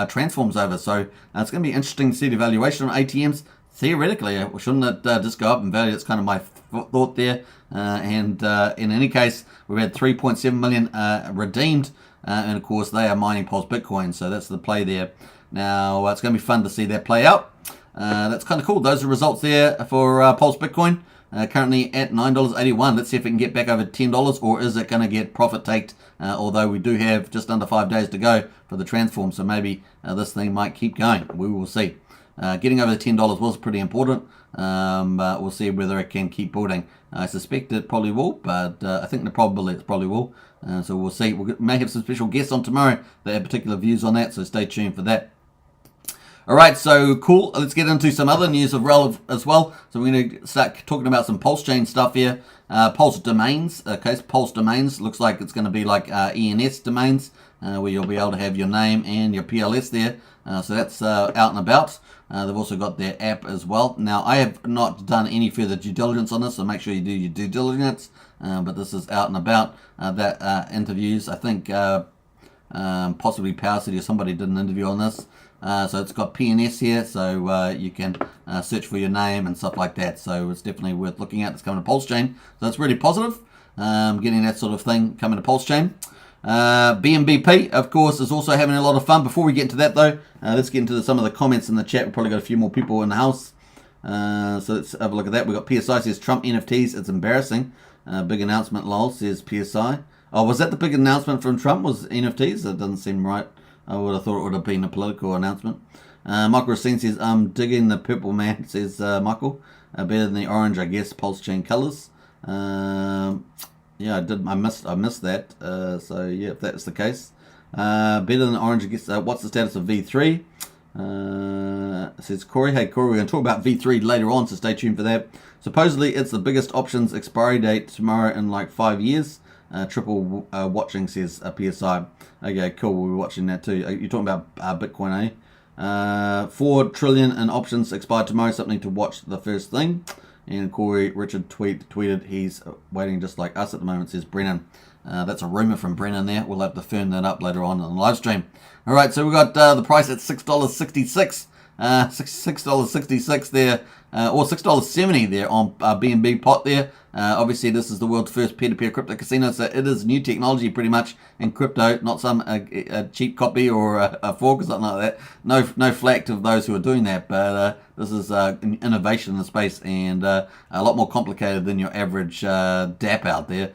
transform's over. So it's going to be interesting to see the valuation on ATMs. Theoretically, shouldn't it just go up in value? That's kind of my thought there. And in any case, we've had 3.7 million redeemed, and of course they are mining Pulse Bitcoin, so that's the play there. Now it's going to be fun to see that play out. That's kind of cool. Those are results there for Pulse Bitcoin, currently at $9.81. Let's see if it can get back over $10, or is it going to get profit taked? Although we do have just under 5 days to go for the transform, so maybe this thing might keep going. We will see. Getting over the $10 was pretty important, but we'll see whether it can keep building. I suspect it probably will, but I think the probability it probably will. So we'll see. We may have some special guests on tomorrow that have particular views on that, so stay tuned for that. All right, so cool. Let's get into some other news of relevance as well. So we're going to start talking about some Pulsechain stuff here. Pulse domains. Okay, so Pulse domains looks like it's going to be like ENS domains, where you'll be able to have your name and your PLS there. So that's out and about. They've also got their app as well. Now, I have not done any further due diligence on this, so make sure you do your due diligence. But this is out and about. That interviews, I think possibly Power City or somebody did an interview on this. So it's got PNS here, so you can search for your name and stuff like that. So it's definitely worth looking at. It's coming to Pulsechain. So it's really positive, getting that sort of thing coming to Pulsechain. BNBP, of course, is also having a lot of fun. Before we get into that, though, let's get into some of the comments in the chat. We've probably got a few more people in the house. So let's have a look at that. We've got PSI says, Trump NFTs, it's embarrassing. Big announcement, lol, says PSI. Oh, was that the big announcement from Trump, was NFTs? That doesn't seem right. I would have thought it would have been a political announcement. Michael Racine says, I'm digging the purple, man, says Michael. Better than the orange, I guess, Pulsechain colors. Yeah, I missed that. So yeah, if that's the case, better than orange. I guess. What's the status of V3? Says Corey. Hey Corey, we're going to talk about V3 later on, so stay tuned for that. Supposedly, it's the biggest options expiry date tomorrow in like 5 years. Triple watching, says PSI. Okay, cool. We'll be watching that too. You're talking about Bitcoin, eh? 4 trillion in options expire tomorrow. Something to watch. The first thing. And Corey Richard tweeted he's waiting just like us at the moment, says Brennan. That's a rumor from Brennan there. We'll have to firm that up later on in the live stream. All right, so we've got the price at $6.66. $6.66 there, or $6.70 there on BNB pot there. Obviously, this is the world's first peer-to-peer crypto casino, so it is new technology pretty much in crypto, not some a cheap copy or a fork or something like that. No flack to those who are doing that, but this is innovation in the space and a lot more complicated than your average DApp out there.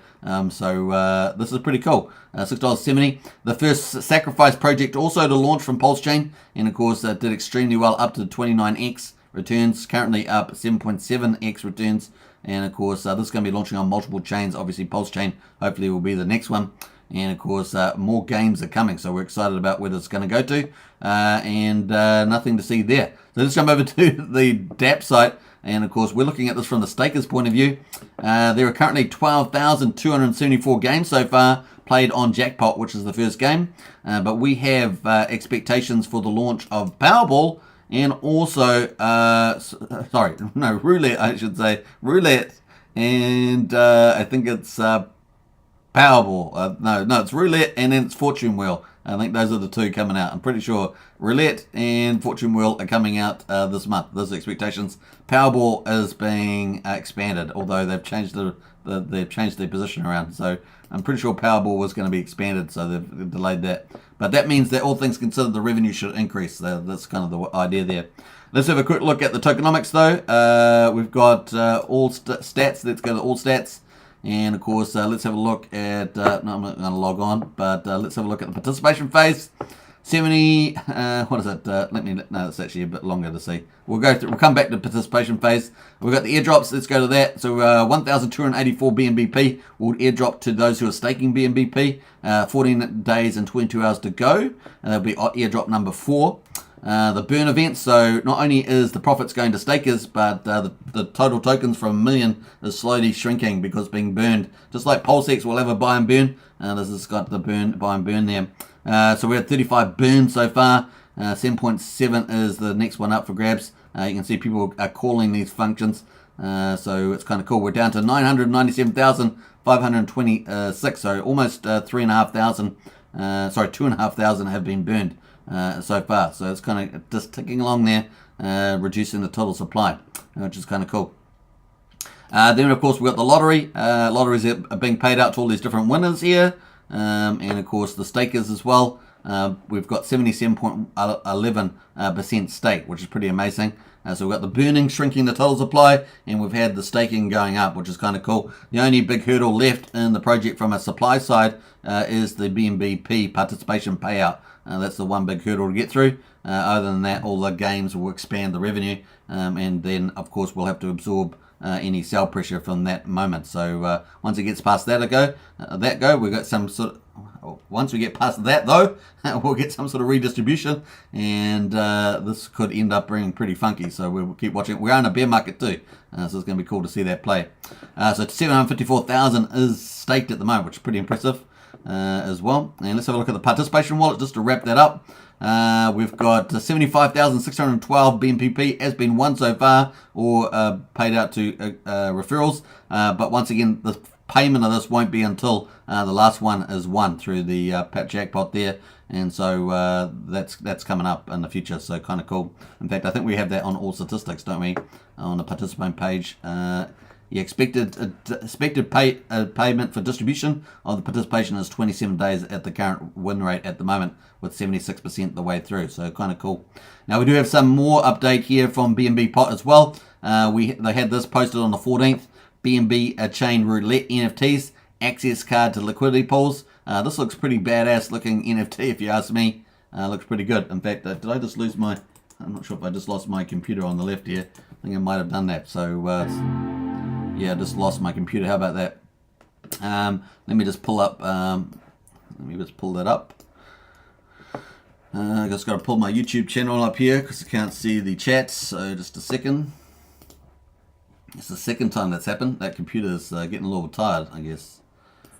So this is pretty cool. $6.70. The first Sacrifice project also to launch from Pulsechain, and of course did extremely well, up to 29x returns, currently up 7.7x returns. And of course, this is going to be launching on multiple chains. Obviously, Pulsechain hopefully will be the next one. And of course, more games are coming, so we're excited about where it's going to go to. And nothing to see there. So let's jump over to the DApp site. And of course, we're looking at this from the stakers' point of view. There are currently 12,274 games so far, played on Jackpot, which is the first game, but we have expectations for the launch of Powerball and also, Roulette, I should say, Roulette, and I think it's Powerball. No, it's Roulette and then it's Fortune Wheel. I think those are the two coming out. I'm pretty sure Roulette and Fortune Wheel are coming out this month. Those are expectations. Powerball is being expanded, although they've changed they've changed their position around. So I'm pretty sure Powerball was going to be expanded, so they've delayed that. But that means that all things considered, the revenue should increase. That's kind of the idea there. Let's have a quick look at the tokenomics, though. We've got all stats. Let's go to all stats. And of course, let's have a look at, no, I'm not going to log on, but let's have a look at the participation phase. 70, what is it? No, it's actually a bit longer to see. We'll come back to participation phase. We've got the airdrops, let's go to that. So 1,284 BNBP will airdrop to those who are staking BNBP. 14 days and 22 hours to go. And that'll be airdrop number 4. The burn event, so not only is the profits going to stakers, but the total tokens from 1 million is slowly shrinking because it's being burned. Just like Pulsechain will have a buy and burn, this has got the buy and burn there. So we had 35 burns so far. 7.7 is the next one up for grabs. You can see people are calling these functions, so it's kind of cool. We're down to 997,526, so almost 3,500. 2,500 have been burned so far. So it's kind of just ticking along there, reducing the total supply, which is kind of cool. Then, of course, we've got the lottery. Lotteries are being paid out to all these different winners here. And, of course, the stakers as well. We've got 77.11% stake, which is pretty amazing. So we've got the burning shrinking the total supply, and we've had the staking going up, which is kind of cool. The only big hurdle left in the project from a supply side is the BNBP participation payout. That's the one big hurdle to get through. Other than that, all the games will expand the revenue, and then, of course, we'll have to absorb any sell pressure from that moment. So once it gets past we've got some sort of, once we get past that though, we'll get some sort of redistribution, and this could end up being pretty funky. So we'll keep watching. We're in a bear market too, so it's going to be cool to see that play. So 754,000 is staked at the moment, which is pretty impressive as well. And let's have a look at the participation wallet just to wrap that up. We've got 75,612 BNPP has been won so far, or paid out to referrals. But once again, the payment of this won't be until the last one is won through the jackpot there, and so that's coming up in the future. So kind of cool. In fact, I think we have that on all statistics, don't we, on the participant page? Expected payment for distribution of the participation is 27 days at the current win rate at the moment, with 76% the way through. So kind of cool. Now we do have some more update here from BNB Pot as well. They had this posted on the 14th. BNB Chain Roulette NFTs, access card to liquidity pools. This looks pretty badass looking NFT, if you ask me. Looks pretty good. In fact, did I just lose my... I'm not sure if I just lost my computer on the left here. I think I might have done that. So, yeah, I just lost my computer. How about that? Let me just pull up... let me just pull that up. I just got to pull my YouTube channel up here because I can't see the chat. So, just a second. It's the second time that's happened. That computer's getting a little tired, I guess.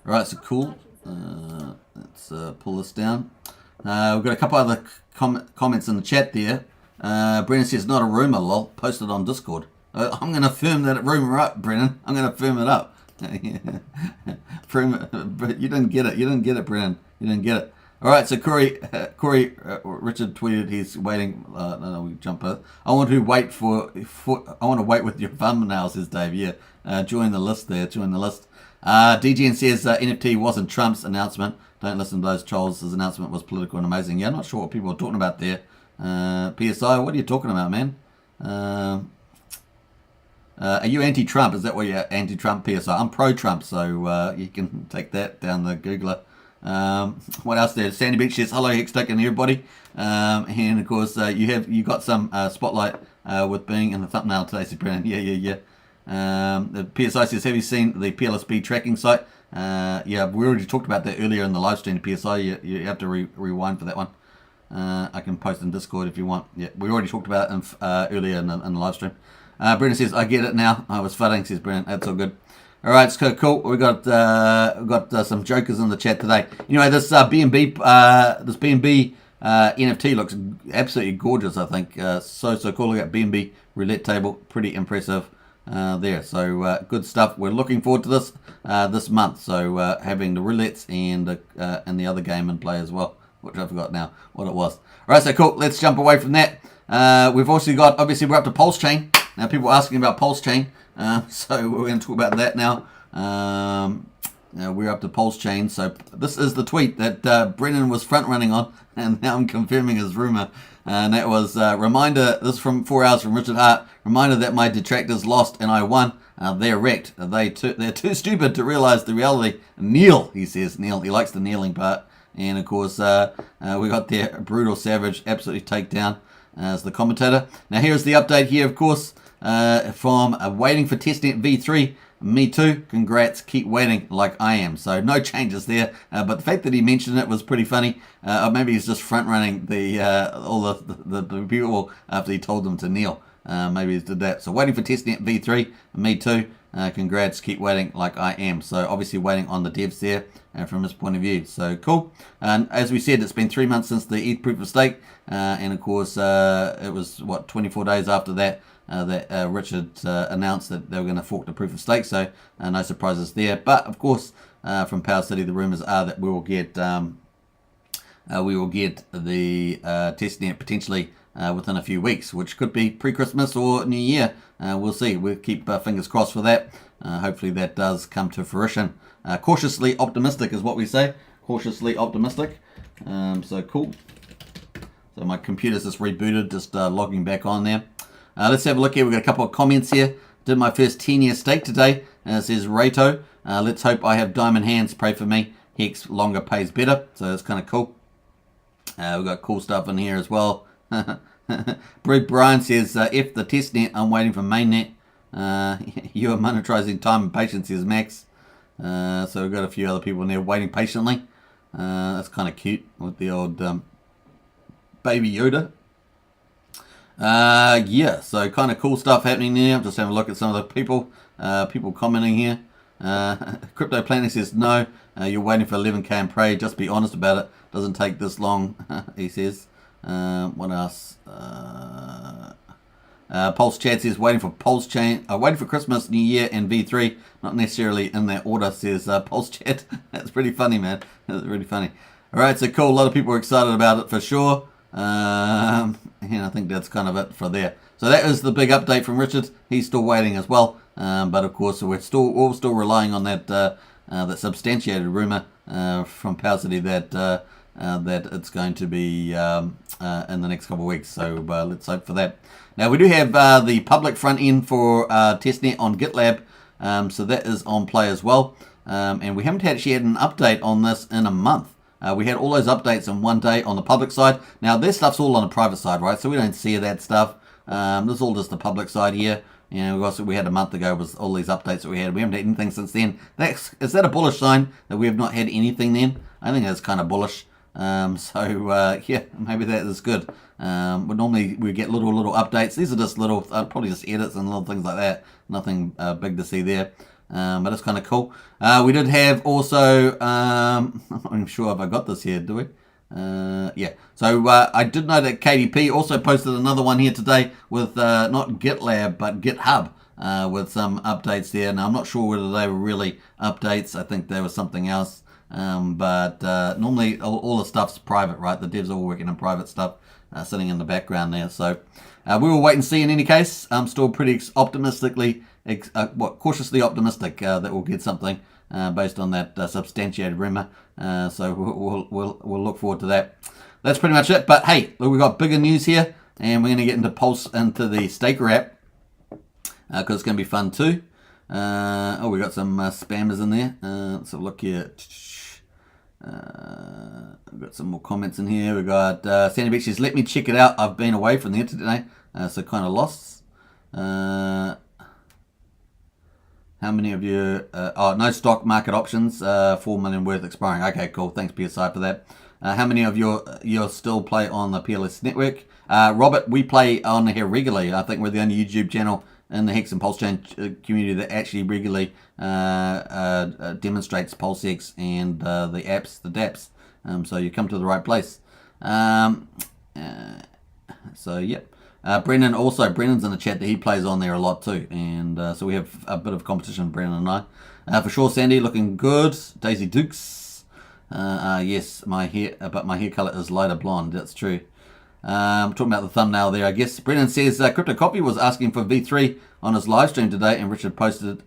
Alright, so cool. Let's pull this down. We've got a couple other comments in the chat there. Brennan says, not a rumour, lol. Posted on Discord. I'm going to firm that rumour up, Brennan. I'm going to firm it up. You didn't get it. You didn't get it, Brennan. You didn't get it. All right, so Corey Richard tweeted he's waiting. No, we jump it. I want to wait with your thumbnails, says Dave. Yeah, join the list there. Join the list. DGN says NFT wasn't Trump's announcement. Don't listen to those trolls. His announcement was political and amazing. Yeah, I'm not sure what people are talking about there. PSI, what are you talking about, man? Are you anti-Trump? Is that why you're anti-Trump, PSI? I'm pro-Trump, so you can take that down the Googler. What else there? Sandy Beach says, hello, Hex Token, everybody. And of course, you got some spotlight with being in the thumbnail today, so Brennan. Yeah. The PSI says, have you seen the PLSB tracking site? Yeah, we already talked about that earlier in the live stream. PSI, you have to rewind for that one. I can post in Discord if you want. Yeah, we already talked about it earlier in the live stream. Brennan says, I get it now. I was fudding, says Brennan. That's all good. All right, it's cool. We got some jokers in the chat today. Anyway, this BNB NFT looks absolutely gorgeous. I think so cool. Look at BNB roulette table, pretty impressive there. So good stuff. We're looking forward to this this month. So having the roulettes and the other game in play as well, which I forgot now what it was. All right, so cool. Let's jump away from that. We've also got, obviously, we're up to Pulsechain. Now, people are asking about Pulsechain. So we're going to talk about that now. We're up to Pulsechain. So this is the tweet that Brennan was front running on, and now I'm confirming his rumor. And that was reminder. This is from 4 hours from Richard Hart. Reminder that my detractors lost and I won. They're wrecked. They're too stupid to realize the reality. Kneel, he says. Kneel. He likes the kneeling part. And of course, we got there brutal savage, absolutely take down as the commentator. Now here's the update here, of course. From waiting for testnet v3, me too, congrats, keep waiting like I am. So no changes there, but the fact that he mentioned it was pretty funny. Or maybe he's just front running all the people after he told them to kneel. Maybe he did that. So waiting for testnet v3, me too, congrats, keep waiting like I am. So obviously waiting on the devs there from his point of view. So cool. And as we said, it's been 3 months since the ETH proof of stake, and of course it was 24 days after that that Richard announced that they were going to fork the proof of stake, so no surprises there. But of course, from Power City, the rumors are that we will get the testnet potentially within a few weeks, which could be pre-Christmas or New Year. We'll see. We'll keep fingers crossed for that. Hopefully that does come to fruition. Cautiously optimistic is what we say. Cautiously optimistic. So cool. So my computer's just rebooted, just logging back on there. Let's have a look here. We've got a couple of comments here. Did my first 10-year stake today. It says Rato. Let's hope I have diamond hands. Pray for me. Hex longer pays better. So that's kind of cool. We've got cool stuff in here as well. Brian says, F the testnet. I'm waiting for mainnet. You are monetizing time and patience, says Max. So we've got a few other people in there waiting patiently. That's kind of cute with the old baby Yoda. Yeah, so kind of cool stuff happening there. I'm just having a look at some of the people commenting here. Crypto Planet says, no, you're waiting for 11k and pray. Just be honest about it. Doesn't take this long, he says. What else? Pulse Chat says, waiting for Pulsechain. Waiting for Christmas, New Year, and V3. Not necessarily in that order, says Pulse Chat. That's pretty funny, man. That's really funny. All right, so cool. A lot of people are excited about it for sure. And I think that's kind of it for there. So that is the big update from Richard. He's still waiting as well. But of course, we're all still relying on that substantiated rumor from Power City that it's going to be in the next couple of weeks. So let's hope for that. Now we do have the public front end for testnet on GitLab. So that is on play as well. And we haven't actually had an update on this in a month. We had all those updates in one day on the public side. Now, this stuff's all on the private side, right? So we don't see that stuff. This is all just the public side here. You know, we had a month ago was all these updates that we had. We haven't had anything since then. Is that a bullish sign that we have not had anything then? I think that's kind of bullish. Yeah, maybe that is good. But normally we get little updates. These are just little, probably just edits and little things like that. Nothing big to see there. But it's kind of cool. We did have also, I'm not even sure if I got this here, do we? Yeah. So I did know that KDP also posted another one here today with not GitLab, but GitHub with some updates there. Now, I'm not sure whether they were really updates. I think they were something else. But normally all the stuff's private, right? The devs are all working on private stuff sitting in the background there. So we will wait and see in any case. I'm still pretty cautiously optimistic that we'll get something based on that substantiated rumor. So we'll look forward to that. That's pretty much it. But hey, look, we've got bigger news here, and we're going to get into the Staker app because it's going to be fun too. We got some spammers in there. Let's have a look here. We've got some more comments in here. We've got Sandy Beach says, let me check it out. I've been away from there today, so kind of lost. How many of you... no stock market options, 4 million worth expiring. Okay, cool. Thanks, PSI, for that. How many of you still play on the PLS network? Robert, we play on here regularly. I think we're the only YouTube channel in the Hex and Pulsechain community that actually regularly demonstrates PulseX and the apps, the dApps. So you come to the right place. So yep. Brennan's in the chat that he plays on there a lot too, and so we have a bit of competition, Brennan and I. For sure, Sandy looking good. Daisy Dukes, yes, my hair, but my hair color is lighter blonde. That's true. Talking about the thumbnail there, I guess. Brennan says Crypto Copy was asking for V3 on his live stream today, and Richard posted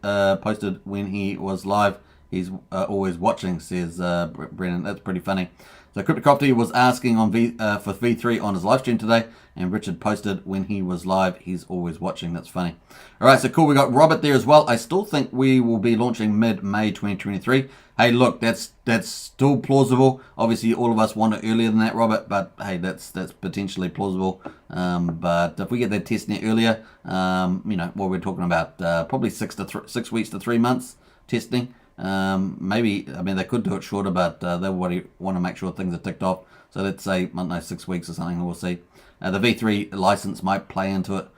when he was live. He's always watching, says Brennan. That's pretty funny. So Crypto Copy was asking on for V3 on his live stream today, and Richard posted when he was live. He's always watching. That's funny. All right, so cool. We got Robert there as well. I still think we will be launching mid-May 2023. Hey, look, that's still plausible. Obviously, all of us want it earlier than that, Robert. But hey, that's potentially plausible. But if we get that testnet earlier, you know what we're talking about, probably 6 weeks to 3 months testing. Maybe, I mean, they could do it shorter, but they want to make sure things are ticked off. So let's say, I don't know, 6 weeks or something. We'll see. The V3 license might play into it.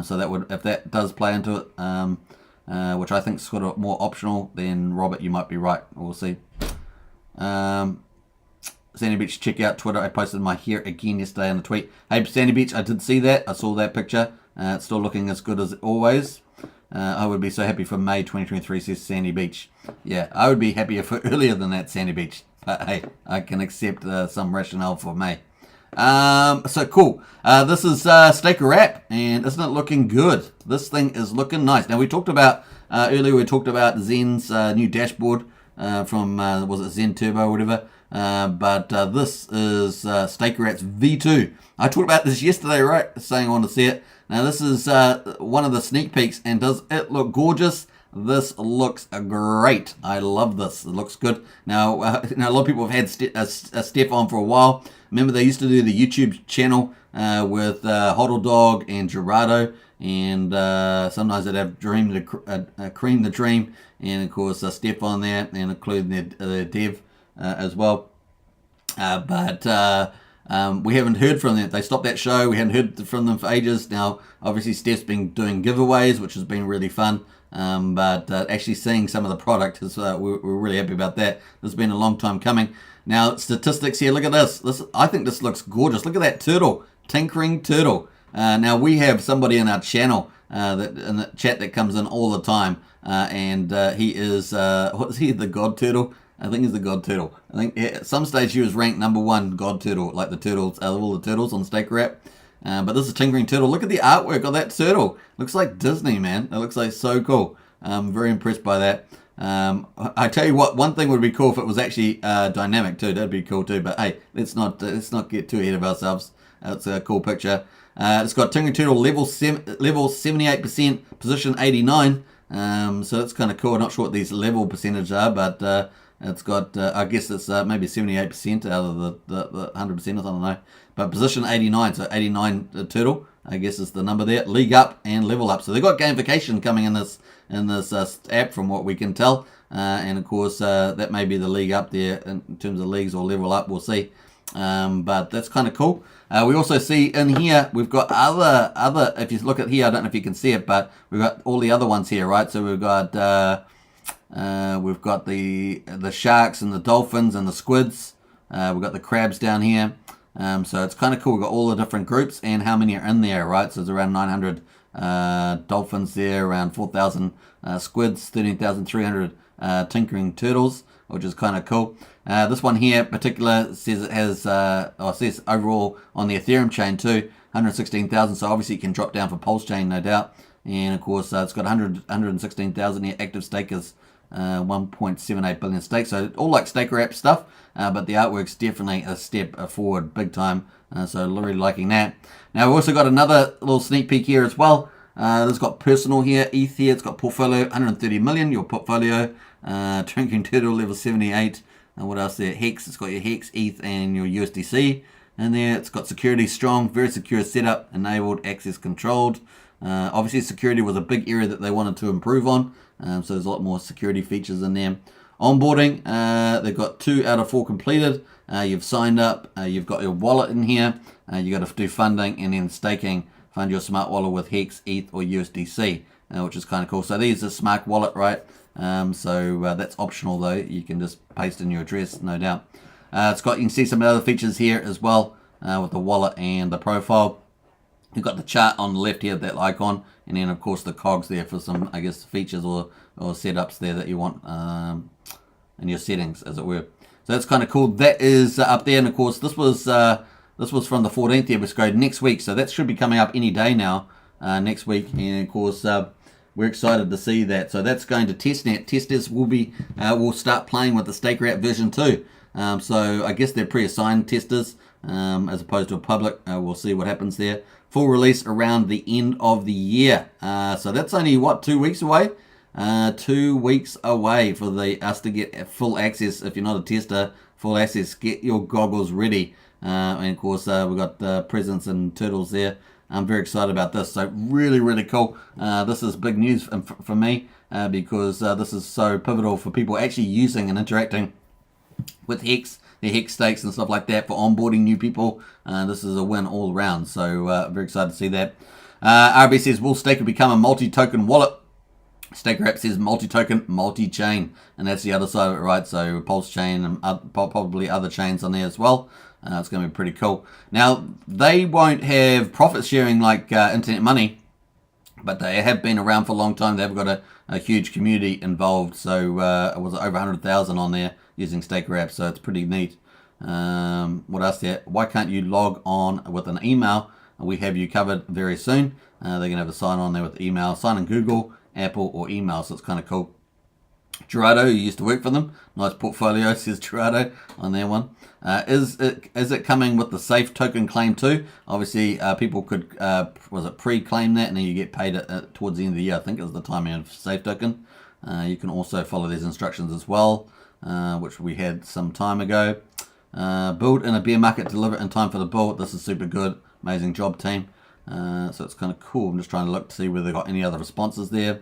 So that would, if that does play into it, which I think is sort of more optional, then Robert, you might be right. We'll see. Sandy Beach, check out Twitter. I posted my hair again yesterday on the tweet. Hey, Sandy Beach, I did see that. I saw that picture. It's still looking as good as always. I would be so happy for May 2023, says Sandy Beach. Yeah, I would be happier for earlier than that, Sandy Beach. But hey, I can accept some rationale for May. So cool. This is Staker app, and isn't it looking good? This thing is looking nice. Now we talked about earlier. We talked about Zen's new dashboard from was it Zen Turbo or whatever. But this is Staker app's V2. I talked about this yesterday, right? Saying I want to see it. Now this is one of the sneak peeks, and does it look gorgeous? This looks great. I love this. It looks good. Now, a lot of people have had Steph on for a while. Remember, they used to do the YouTube channel with Hodl Dog and Gerardo, and sometimes they'd have Cream the Dream, and of course Steph on there, and including their dev as well. But we haven't heard from them. They stopped that show. We haven't heard from them for ages. Now, obviously, Steph's been doing giveaways, which has been really fun. But actually seeing some of the product is we're really happy about that. This has been a long time coming. Now, statistics here. Look at this. I think this looks gorgeous. Look at that turtle, tinkering turtle. Now we have somebody in our channel that in the chat that comes in all the time, and he is what is he? The God Turtle. I think he's the God Turtle. I think at some stage he was ranked #1 God Turtle, like the turtles, out of all the turtles on Staker app. But this is Tinkering Turtle. Look at the artwork of that turtle. Looks like Disney, man. It looks like so cool. I'm very impressed by that. I tell you what, one thing would be cool if it was actually dynamic too. That'd be cool too. But hey, let's not get too ahead of ourselves. It's a cool picture. It's got Tinkering Turtle level 78%, position 89. So that's kind of cool. I'm not sure what these level percentage are, but it's got, I guess it's maybe 78% out of the 100%, I don't know. But position 89, so 89 turtle, I guess is the number there. League up and level up. So they've got gamification coming in this app from what we can tell. And of course, that may be the league up there in terms of leagues or level up, we'll see. But that's kind of cool. We also see in here, we've got other, if you look at here, I don't know if you can see it, but we've got all the other ones here, right? So we've got the sharks and the dolphins and the squids. We've got the crabs down here. So it's kind of cool. We've got all the different groups and how many are in there, right? So there's around 900 dolphins there, around 4,000 squids, 13,300 tinkering turtles, which is kind of cool. This one here in particular says it has, says overall on the Ethereum chain too, 116,000. So obviously it can drop down for Pulsechain, no doubt. And of course, it's got 116,000 here active stakers, 1.78 billion stakes. So all like Staker app stuff, but the artwork's definitely a step forward, big time. So really liking that. Now we've also got another little sneak peek here as well. It's got personal here, ETH here. It's got portfolio 130 million. Your portfolio, Drinking Turtle level 78. And what else there? Hex. It's got your Hex, ETH, and your USDC. And there, it's got security strong, very secure setup, enabled, access controlled. Obviously, security was a big area that they wanted to improve on, so there's a lot more security features in there. Onboarding, they've got 2 out of 4 completed. You've signed up, you've got your wallet in here, you've got to do funding and then staking. Fund your smart wallet with Hex, ETH, or USDC. which is kind of cool. So there's a smart wallet, right? So that's optional though. You can just paste in your address, no doubt. It's got, you can see some other features here as well with the wallet and the profile. You've got the chart on the left here, that icon, and then of course the cogs there for some, I guess, features or setups there that you want in your settings, as it were. So that's kind of cool. That is up there, and of course this was from the 14th here. Let's go next week, so that should be coming up any day now, next week, and of course we're excited to see that. So that's going to testnet. Testers will start playing with the StakerApp version 2. So I guess they're pre-assigned testers as opposed to a public. We'll see what happens there. Full release around the end of the year. So that's only, what, 2 weeks away? 2 weeks away for us to get full access. If you're not a tester, full access, get your goggles ready. And of course, we've got presents and turtles there. I'm very excited about this. So really, really cool. This is big news for me because this is so pivotal for people actually using and interacting with Hex, the Hex stakes and stuff like that, for onboarding new people. This is a win all around. So very excited to see that. RB says, will Staker become a multi-token wallet? StakerApp says multi-token, multi-chain, and that's the other side of it, right? So Pulsechain and probably other chains on there as well. It's going to be pretty cool. Now, they won't have profit sharing like Internet Money, but they have been around for a long time. They've got a huge community involved. So it was over 100,000 on there using StakerApp, so it's pretty neat. What else there? Why can't you log on with an email? We have you covered very soon. They're going to have a sign on there with email. Sign in Google, Apple, or email, so it's kind of cool. Gerardo, who used to work for them, nice portfolio, says Gerardo on their one. Is it coming with the safe token claim too? Obviously, people could pre-claim that, and then you get paid towards the end of the year. I think is the timing of safe token. You can also follow these instructions as well, which we had some time ago. Build in a bear market, deliver in time for the bull. This is super good, amazing job, team. So it's kind of cool. I'm just trying to look to see whether they got any other responses there.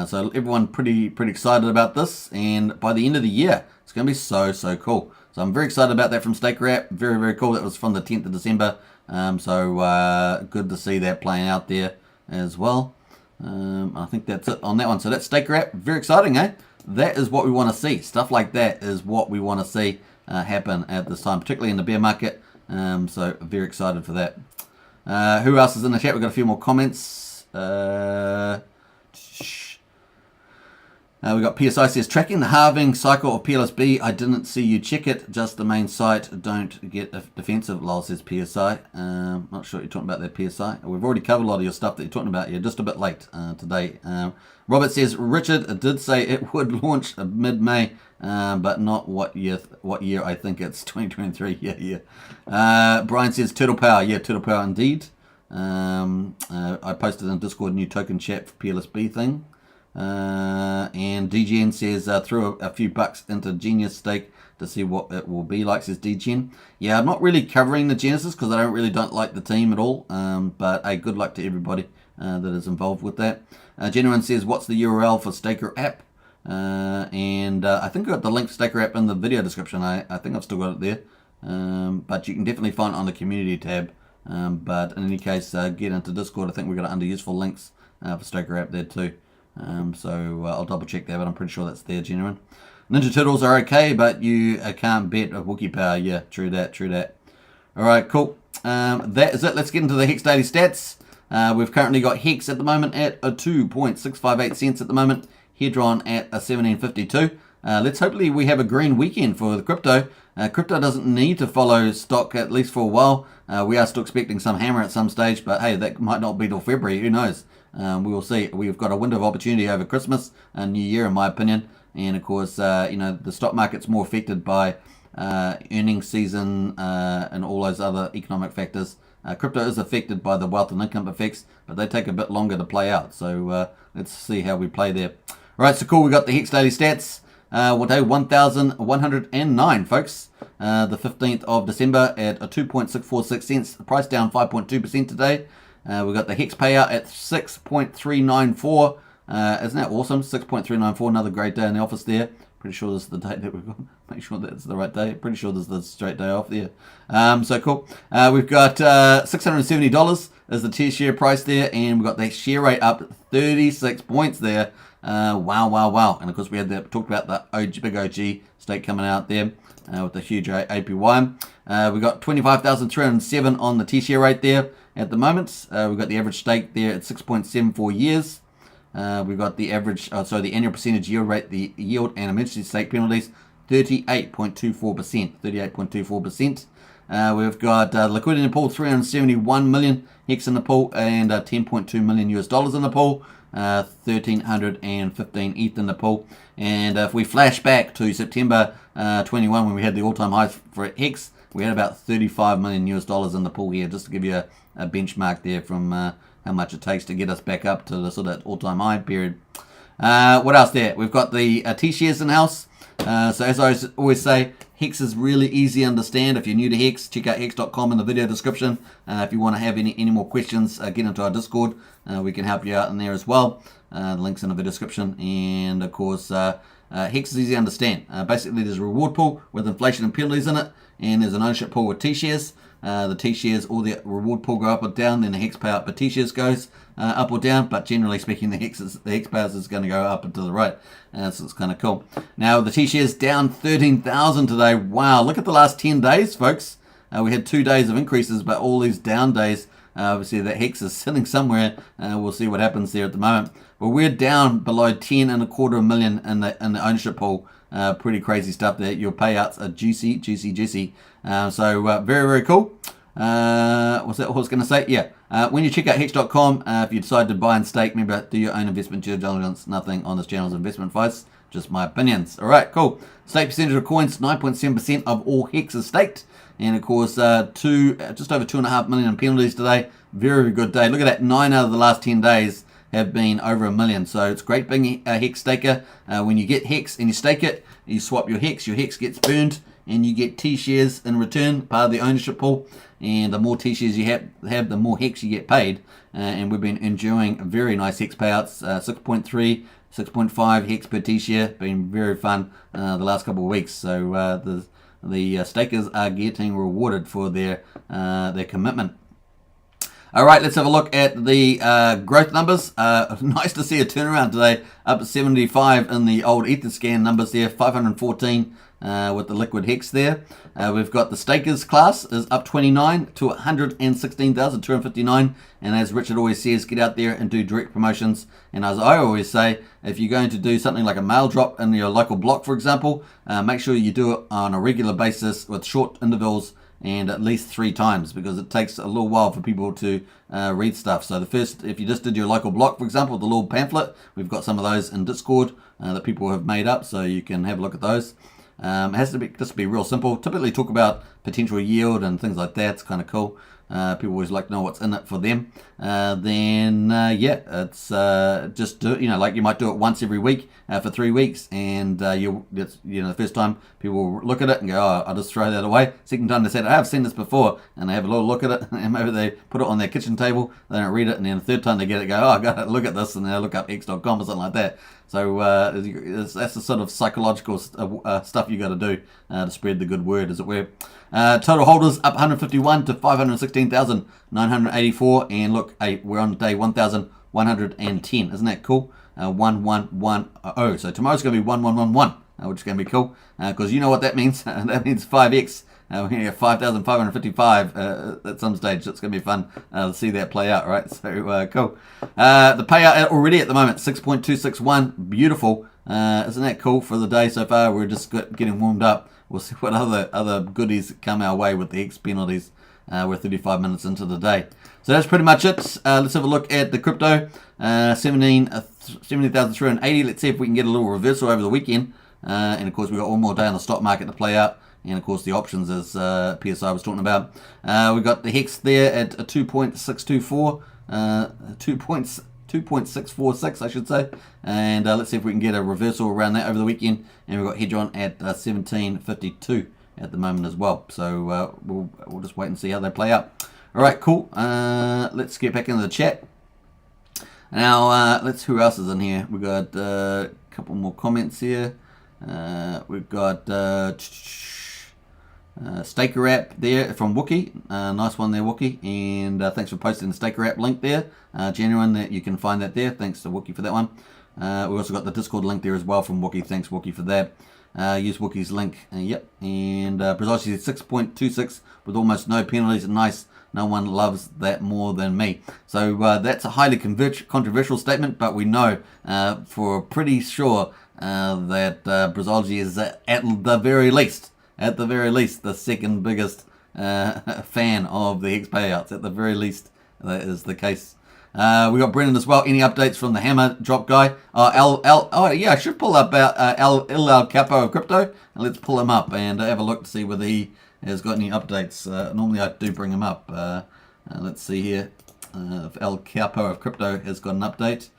So everyone pretty excited about this, and by the end of the year, it's going to be so cool. So I'm very excited about that from StakerApp. Very cool. That was from the 10th of December. So good to see that playing out there as well. I think that's it on that one. So that's StakerApp. Very exciting, eh? That is what we want to see. Stuff like that is what we want to see happen at this time, particularly in the bear market. So very excited for that. Who else is in the chat? We've got a few more comments. We got PSI says, tracking the halving cycle of PLSB. I didn't see you check it, just the main site. Don't get defensive. Lol, says PSI. Not sure what you're talking about there, PSI. We've already covered a lot of your stuff that you're talking about. You're just a bit late today. Robert says, Richard did say it would launch mid-May, but not what year I think it's 2023. Yeah. Brian says, Turtle Power. Yeah, Turtle Power indeed. I posted in Discord new token chat for PLSB thing. And DGN says threw a few bucks into Genius stake to see what it will be like, says DGN. Yeah, I'm not really covering the Genesis because I don't like the team at all. But hey, good luck to everybody that is involved with that. Genuine says, what's the URL for StakerApp? And I think I got the link for StakerApp in the video description. I think I've still got it there. But you can definitely find it on the community tab. But in any case, get into Discord. I think we've got it under useful links for StakerApp there too. So I'll double check that, but I'm pretty sure that's there, genuine. Ninja Turtles are okay, but you can't bet a Wookiee power. Yeah, true that. All right, cool. That is it. Let's get into the Hex Daily Stats. We've currently got Hex at the moment at a 2.658 cents at the moment. Hedron at a 17.52. Let's hopefully we have a green weekend for the crypto. Crypto doesn't need to follow stock at least for a while. We are still expecting some hammer at some stage, but hey, that might not be till February. Who knows? We will see. We've got a window of opportunity over Christmas and New Year, in my opinion. And of course, the stock market's more affected by earnings season and all those other economic factors. Crypto is affected by the wealth and income effects, but they take a bit longer to play out. So let's see how we play there. All right, so cool. We got the Hex Daily Stats. Day 1,109, folks. The 15th of December at a 2.646 cents. The price down 5.2% today. We've got the Hex payout at 6.394. Isn't that awesome? 6.394, another great day in the office there. Pretty sure this is the date that we've got. Make sure that's the right day. Pretty sure this is the straight day off there. So cool. We've got $670 is the tier share price there, and we've got the share rate up 36 points there. Wow. And of course we had talked about the big OG stake coming out there with the huge APY. We've got 25,307 on the tier share rate there at the moment. We've got the average stake there at 6.74 years. We've got the average, the annual percentage yield rate, the yield and emergency stake penalties, 38.24%. 38.24%. We've got liquidity in the pool, 371 million hex in the pool, and 10.2 million US dollars in the pool, 1,315 ETH in the pool. And if we flash back to September 21, when we had the all-time highs for hex, we had about 35 million US dollars in the pool here, just to give you a benchmark there from how much it takes to get us back up to the sort of all-time high period. What else there? We've got the T-shares in-house. So as I always say, Hex is really easy to understand. If you're new to Hex, check out hex.com in the video description. If you want to have any more questions, get into our Discord. We can help you out in there as well. The link's in the video description. And of course, Hex is easy to understand. Basically, there's a reward pool with inflation and penalties in it, and there's an ownership pool with T-shares. The T-shares or the reward pool go up or down, then the Hex payout per T-shares goes up or down, but generally speaking, the Hex payouts is going to go up and to the right, so it's kind of cool. Now, the T-shares down 13,000 today. Wow, look at the last 10 days, folks. We had 2 days of increases, but all these down days, obviously that Hex is sitting somewhere. We'll see what happens there at the moment. But we're down below 10.25 million in the ownership pool. Pretty crazy stuff there. Your payouts are juicy. So very, very cool. What's that? What I was going to say? Yeah. When you check out hex.com, if you decide to buy and stake, remember, do your own investment due diligence. Nothing on this channel's investment advice. Just my opinions. All right, cool. Stake percentage of coins, 9.7% of all Hex is staked. And of course, just over 2.5 million in penalties today. Very, very good day. Look at that. 9 out of the last 10 days have been over 1 million. So it's great being a Hex staker. When you get Hex and you stake it, you swap your Hex gets burned, and you get T-shares in return, part of the ownership pool. And the more T-shares you have, the more Hex you get paid. And we've been enjoying very nice Hex payouts, 6.3, 6.5 Hex per T-share. Been very fun the last couple of weeks. So the stakers are getting rewarded for their commitment. All right, let's have a look at the growth numbers. Nice to see a turnaround today, up at 75 in the old Etherscan numbers there, 514 with the liquid Hex there. We've got the stakers class is up 29 to 116,259. And as Richard always says, get out there and do direct promotions. And as I always say, if you're going to do something like a mail drop in your local block, for example, make sure you do it on a regular basis with short intervals and at least 3 times, because it takes a little while for people to read stuff. So the first, if you just did your local block, for example, the little pamphlet, we've got some of those in Discord that people have made up, so you can have a look at those. It has to be real simple. Typically talk about potential yield and things like that. It's kind of cool. People always like to know what's in it for them. It's just do it. Like you might do it once every week for 3 weeks, and the first time people will look at it and go, "Oh, I'll just throw that away." Second time they said, "I have seen this before," and they have a little look at it, and maybe they put it on their kitchen table. They don't read it, and then the third time they get it, go, "Oh, I got to look at this," and they look up hex.com or something like that. So that's the sort of psychological stuff you got to do to spread the good word, as it were. Total holders up 151 to 516,984, and look, hey, we're on day 1,110. Isn't that cool? 1110. So tomorrow's going to be 1111, which is going to be cool, because you know what that means. That means 5x. We're going to get 5,555 at some stage. It's going to be fun to see that play out, right? So cool. The payout already at the moment, 6.261. Beautiful. Isn't that cool for the day so far? We're just getting warmed up. We'll see what other goodies come our way with the Hex penalties. We're 35 minutes into the day. So that's pretty much it. Let's have a look at the crypto. 17,380. Let's see if we can get a little reversal over the weekend. And of course, we've got one more day on the stock market to play out. And of course, the options, as PSI was talking about. We've got the Hex there at a 2.624. 2.646, I should say. And let's see if we can get a reversal around that over the weekend. And we've got Hedron at 1752 at the moment as well. So we'll just wait and see how they play out. All right, cool. Let's get back into the chat. Now, who else is in here? We've got a couple more comments here. We've got Staker app there from Wookie. Nice one there, Wookie. And thanks for posting the Staker app link there. Genuine, that you can find that there. Thanks to Wookie for that one. We also got the Discord link there as well from Wookie. Thanks, Wookie, for that. Use Wookie's link. Yep. And Brazil 6.26 with almost no penalties. Nice. No one loves that more than me. So that's a highly controversial statement, but we know for pretty sure that Brazology is at the very least, the second biggest fan of the Hex payouts. At the very least, that is the case. We got Brennan as well. Any updates from the hammer drop guy? Oh yeah, I should pull up El Capo of Crypto, and let's pull him up and have a look to see whether he has got any updates. Normally I do bring him up. Let's see here. If El Capo of Crypto has got an update.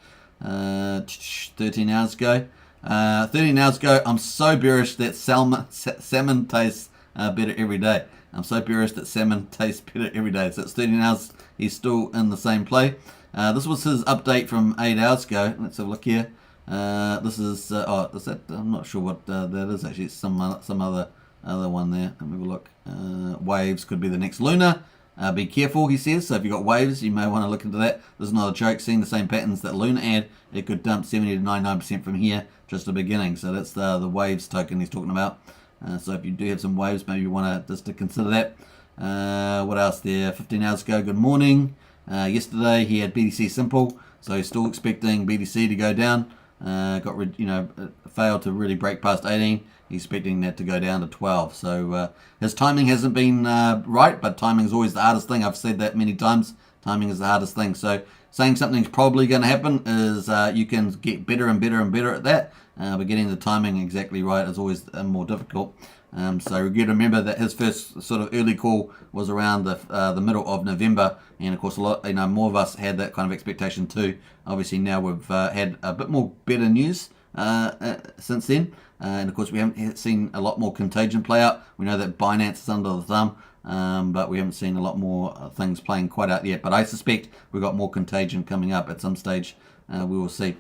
13 hours ago. 13 hours ago, I'm so bearish that salmon tastes better every day. I'm so bearish that salmon tastes better every day. So it's 13 hours. He's still in the same play. This was his update from 8 hours ago. Let's have a look here. This is is that? I'm not sure what that is actually. It's some other one there. Let me have a look. Waves could be the next Luna. Be careful, he says. So if you've got waves, you may want to look into that. This is not a joke. Seeing the same patterns that Luna had, it could dump 70 to 99% from here, just the beginning. So that's the waves token he's talking about. So if you do have some waves, maybe you want to just to consider that. What else there? 15 hours ago, good morning. Yesterday he had BTC simple, so he's still expecting BTC to go down. Failed to really break past 18. He's expecting that to go down to 12. So his timing hasn't been right, but timing is always the hardest thing. I've said that many times. Timing is the hardest thing. So saying something's probably going to happen is you can get better and better and better at that. But getting the timing exactly right is always more difficult. So you remember that his first sort of early call was around the middle of November, and of course a lot, more of us had that kind of expectation too. Obviously now we've had a bit more better news since then, and of course we haven't seen a lot more contagion play out. We know that Binance is under the thumb, but we haven't seen a lot more things playing quite out yet. But I suspect we've got more contagion coming up at some stage. We will see.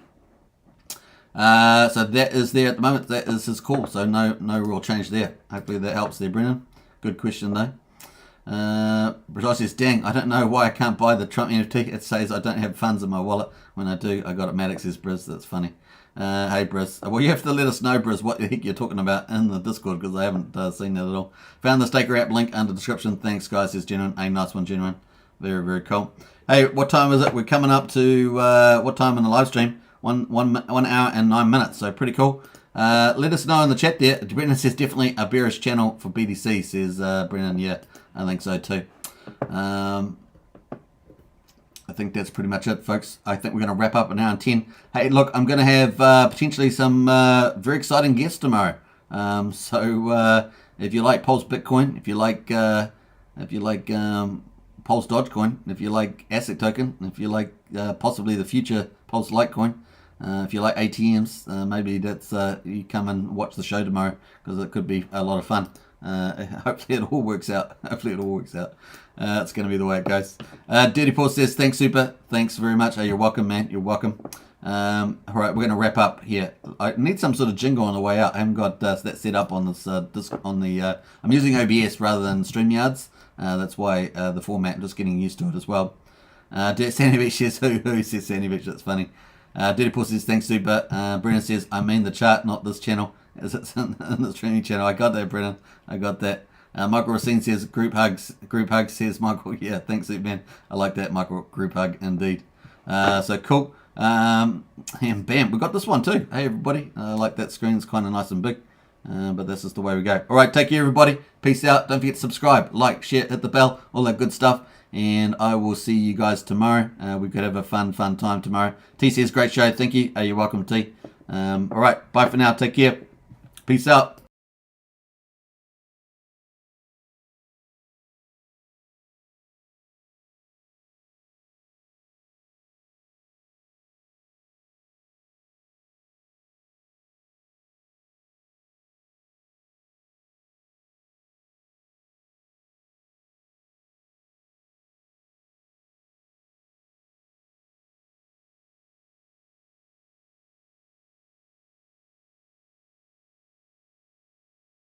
So that is there at the moment. That is his call. So no real change there. Hopefully that helps there, Brennan. Good question though. Brazil says, dang, I don't know why I can't buy the Trump NFT. It says I don't have funds in my wallet. When I do, I got it. Maddox says, Briz, that's funny. Hey, Briz. Well, you have to let us know, Briz, what the heck you're talking about in the Discord, because I haven't seen that at all. Found the Staker app link under the description. Thanks, guys. Says Genuine. Hey, nice one, Genuine. Very, very cool. Hey, what time is it? We're coming up to what time in the live stream? 1 hour and 9 minutes, so pretty cool. Let us know in the chat there. Brennan says definitely a bearish channel for BTC, says Brennan. Yeah, I think so too. I think that's pretty much it, folks. I think we're going to wrap up an hour and 10. Hey, look, I'm going to have potentially some very exciting guests tomorrow. So if you like Pulse Bitcoin, if you like Pulse Dogecoin, if you like Asset Token, if you like possibly the future Pulse Litecoin, if you like ATMs, maybe that's you come and watch the show tomorrow, because it could be a lot of fun. Hopefully it all works out. It's going to be the way it goes. Dirty Paul says, thanks, Super. Thanks very much. Oh, you're welcome, man. You're welcome. All right, we're going to wrap up here. I need some sort of jingle on the way out. I haven't got that set up on this. I'm using OBS rather than StreamYards. That's why the format. I'm just getting used to it as well. Sandy Beach says, who says Sandy Beach? That's funny. Dirty Paul says, thanks, Super. Brennan says, I mean the chart, not this channel. Is it in the streaming channel? I got that, Brennan. I got that. Michael Racine says, group hugs. Group hugs, says Michael. Yeah, thanks, man. I like that, Michael. Group hug, indeed. So cool. And bam, we got this one too. Hey, everybody. I like that screen. It's kind of nice and big. But that's just the way we go. All right, take care, everybody. Peace out. Don't forget to subscribe, like, share, hit the bell, all that good stuff. And I will see you guys tomorrow. We could have a fun time tomorrow. T says, great show. Thank you. You're welcome, T. All right, bye for now. Take care. Peace out.